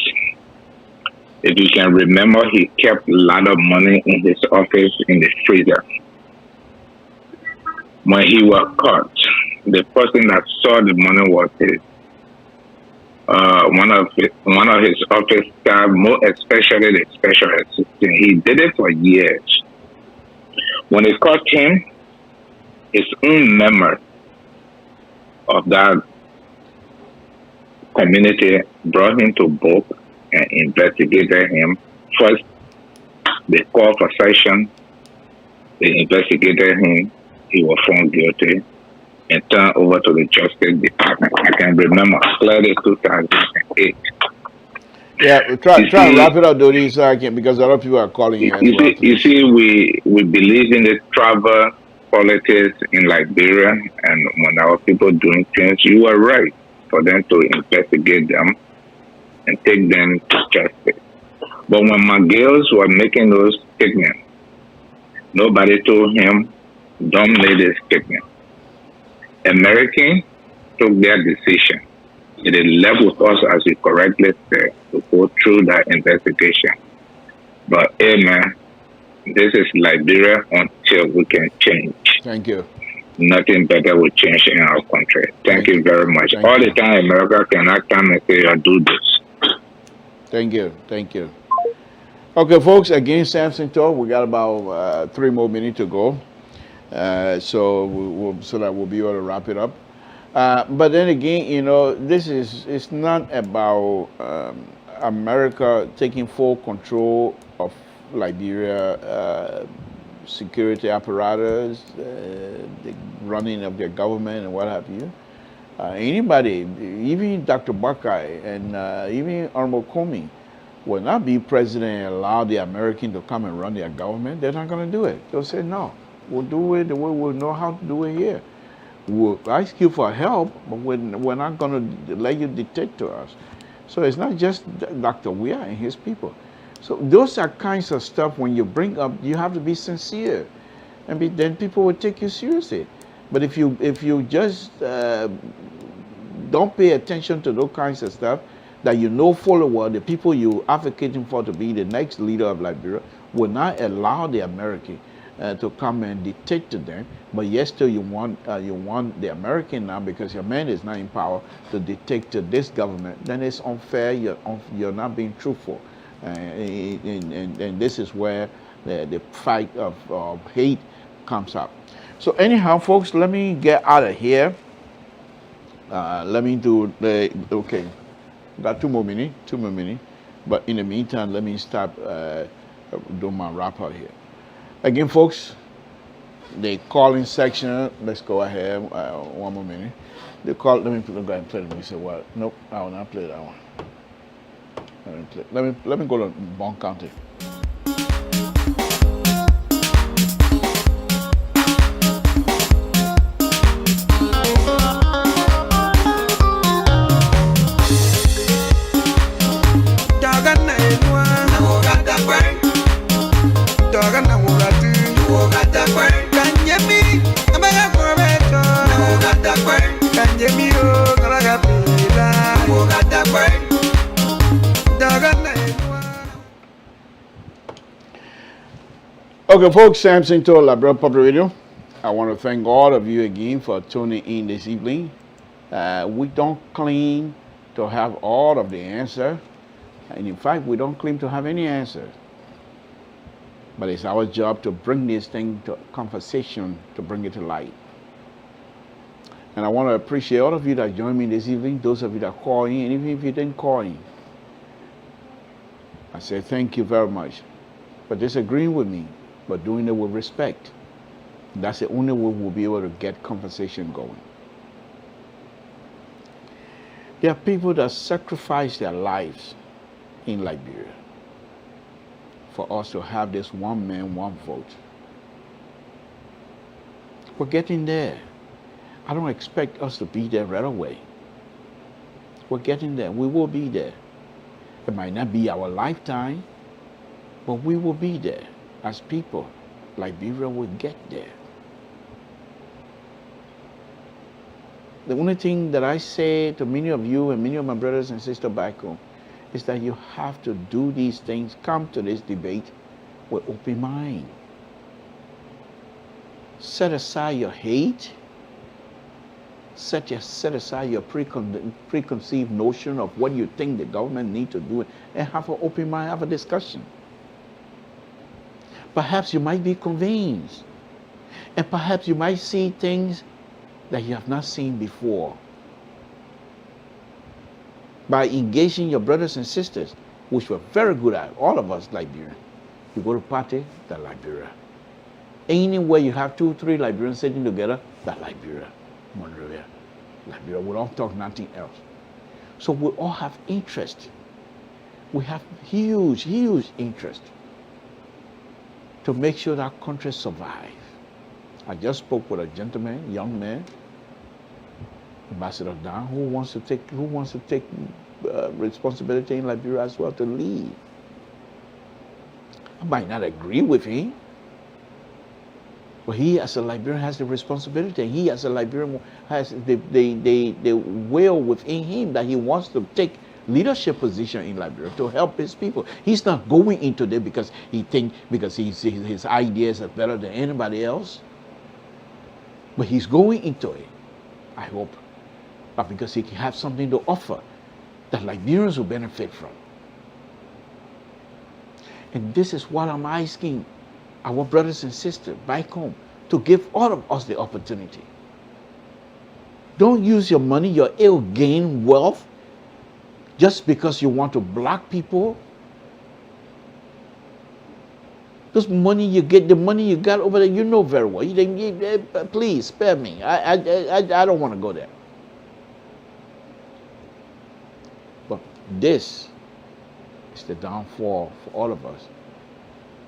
If you can remember, he kept a lot of money in his office in the freezer. When he was caught, the person that saw the money was one of his office staff, more especially the special assistant. He did it for years. When they caught him, his own member of that community brought him to book and investigated him. First, they called for session. They investigated him. He was found guilty and turned over to the Justice Department. I can remember clearly 2008. Yeah, try and wrap it up, Dodi, so I can, because a lot of people are calling you. You see, we believe in the travel politics in Liberia, and when our people doing things, you are right for them to investigate them and take them to justice. But when McGills were making those statements, nobody told him, don't make this statement. Americans took their decision. It is left with us, as you correctly said, to go through that investigation. But, amen, this is Liberia until we can change. Thank you. Nothing better will change in our country. Thank you very much. All the time, America cannot come and say, do this. Thank you. Thank you. Okay, folks, again, Samson Talk. We got about 3 more minutes to go. So that we'll be able to wrap it up. But then again, you know, it's not about America taking full control of Liberia security apparatus, the running of their government and what have you. Anybody, even Dr. Buckeye and even Honorable Comey, will not be president and allow the American to come and run their government. They're not going to do it. They'll say, no, we'll do it the way we know how to do it here. We'll ask you for help, but we're not going to let you dictate to us. So it's not just Dr. Weah and his people. So those are kinds of stuff when you bring up, you have to be sincere, and then people will take you seriously. But if you just don't pay attention to those kinds of stuff, that you know full well the people you advocating for to be the next leader of Liberia will not allow the American to come and dictate to them, but yes, still you want the American now, because your man is not in power, to dictate to this government. Then it's unfair. You're not being truthful, and this is where the fight of hate comes up. So anyhow, folks, let me get out of here. Let me do the okay. Got 2 more minutes. But in the meantime, let me stop do my wrap up here. Again, folks, the calling section. Let's go ahead. One more minute. The call. Let me go ahead and play it. You say what? Nope, I will not play that one. Let me go to Bond County. Okay, folks, Samson to Labrador Public Radio. I want to thank all of you again for tuning in this evening. We don't claim to have all of the answer, and in fact, we don't claim to have any answers. But it's our job to bring this thing to conversation, to bring it to light. And I want to appreciate all of you that joined me this evening, those of you that call in, and even if you didn't call in. I say thank you very much for disagreeing with me, but doing it with respect. That's the only way we'll be able to get conversation going. There are people that sacrifice their lives in Liberia for us to have this one man, one vote. We're getting there. I don't expect us to be there right away. We're getting there. We will be there. It might not be our lifetime, but we will be there. As people, Liberia will get there. The only thing that I say to many of you and many of my brothers and sisters back home is that you have to do these things, come to this debate with open mind. Set aside your hate. Set aside your preconceived notion of what you think the government needs to do, and have an open mind, have a discussion. Perhaps you might be convinced, and perhaps you might see things that you have not seen before. By engaging your brothers and sisters, which we're very good at, all of us Liberians. You go to party, that's Liberia. Anywhere you have 2, 3 Liberians sitting together, that's Liberia. Monrovia, Liberia. We don't talk nothing else. So we all have interest. We have huge, huge interest to make sure that our country survives. I just spoke with a gentleman, young man, Ambassador Dan, who wants to take responsibility in Liberia as well, to lead. I might not agree with him, but he as a Liberian has the responsibility. He as a Liberian has the will within him that he wants to take leadership position in Liberia to help his people. He's not going into there because he thinks, because his ideas are better than anybody else. But he's going into it, I hope, but because he can have something to offer that Liberians will benefit from. And this is what I'm asking our brothers and sisters back home, to give all of us the opportunity. Don't use your money, your ill-gained wealth, just because you want to block people. This money you get, the money you got over there, you know very well. You didn't, please spare me. I don't want to go there. But this is the downfall for all of us.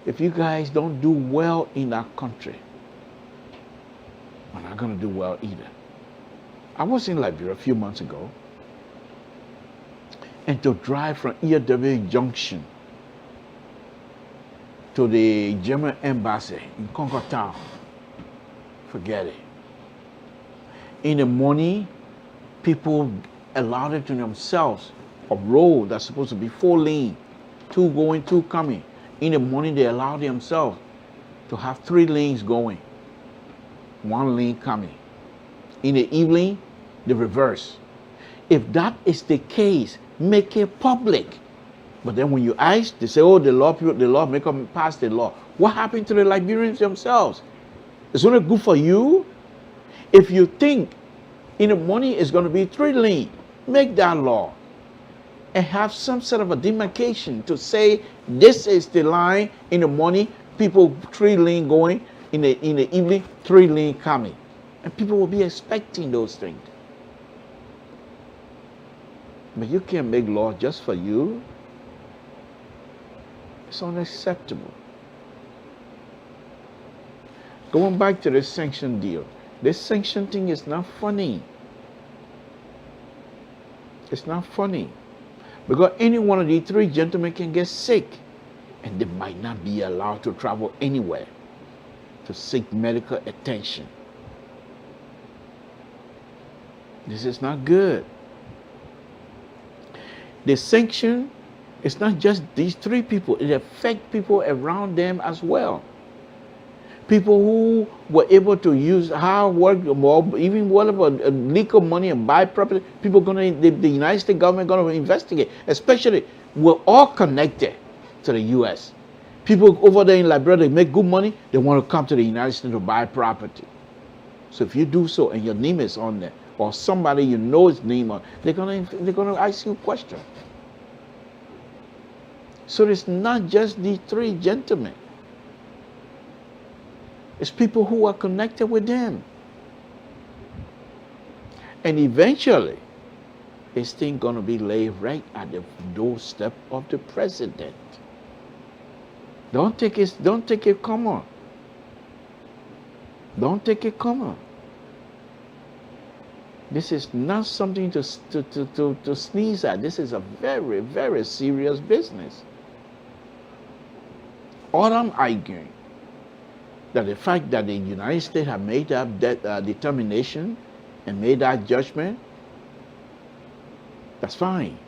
If you guys don't do well in our country, we're not going to do well either. I was in Liberia a few months ago, and to drive from EW Junction to the German embassy in Concord Town, forget it. In the morning, people allowed it to themselves, a road that's supposed to be 4 lane, 2 going, 2 coming. In the morning, they allow themselves to have 3 lanes going, 1 lane coming. In the evening, the reverse. If that is the case, make it public. But then when you ask, they say, oh, the law make them pass the law. What happened to the Liberians themselves? It's only good for you. If you think in the morning it's going to be 3 lane, make that law. and have some sort of a demarcation to say this is the line in the morning, people 3 lane going, in the evening 3 lane coming. And people will be expecting those things. But you can't make law just for you. It's unacceptable. Going back to the sanction deal, this sanction thing is not funny. It's not funny. Because any one of these 3 gentlemen can get sick, and they might not be allowed to travel anywhere to seek medical attention. This is not good. The sanction is not just these 3 people, it affects people around them as well. People who were able to use hard work, or even whatever legal money and buy property, people the United States government going to investigate. Especially, we're all connected to the U.S. People over there in Liberia, they make good money, they want to come to the United States to buy property. So if you do so and your name is on there, or somebody you know his name on, they're gonna ask you a question. So it's not just these 3 gentlemen. It's people who are connected with them. And eventually, this thing gonna be laid right at the doorstep of the president. Don't take it common. Don't take it common. This is not something to sneeze at. This is a very, very serious business. All I'm arguing that the fact that the United States have made that determination and made that judgment, that's fine.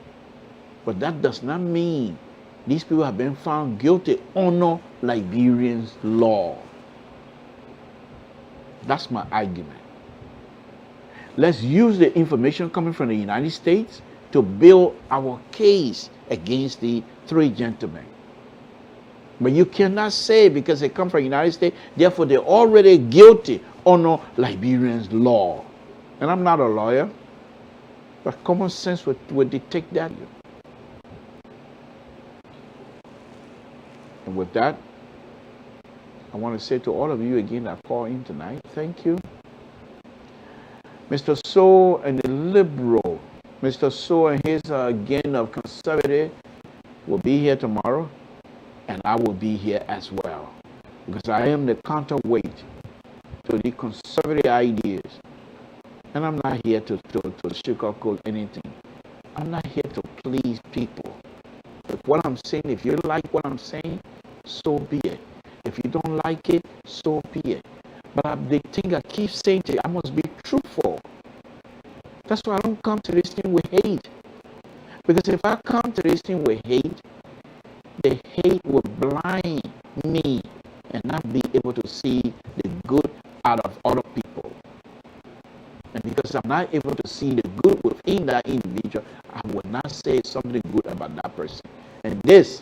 But that does not mean these people have been found guilty under Liberian's law. That's my argument. Let's use the information coming from the United States to build our case against the 3 gentlemen. But you cannot say because they come from the United States, therefore they're already guilty under Liberian's law. And I'm not a lawyer, but common sense would dictate that. And with that, I want to say to all of you again that called in tonight, thank you. Mr. So and the liberal, Mr. So and his gang of conservative will be here tomorrow, and I will be here as well, because I am the counterweight to the conservative ideas. And I'm not here to sugarcoat anything. I'm not here to please people. If what I'm saying, if you like what I'm saying, so be it. If you don't like it, so be it. But the thing I keep saying to you, I must be truthful. That's why I don't come to this thing with hate. Because if I come to this thing with hate, the hate will blind me and not be able to see the good out of other people. And because I'm not able to see the good within that individual, I will not say something good about that person. And this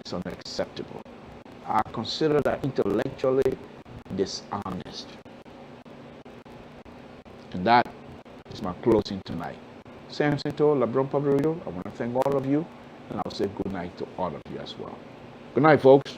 is unacceptable. I consider that intellectually dishonest. And that is my closing tonight. Samson to LeBron Public Radio, I want to thank all of you, and I'll say good night to all of you as well. Good night, folks.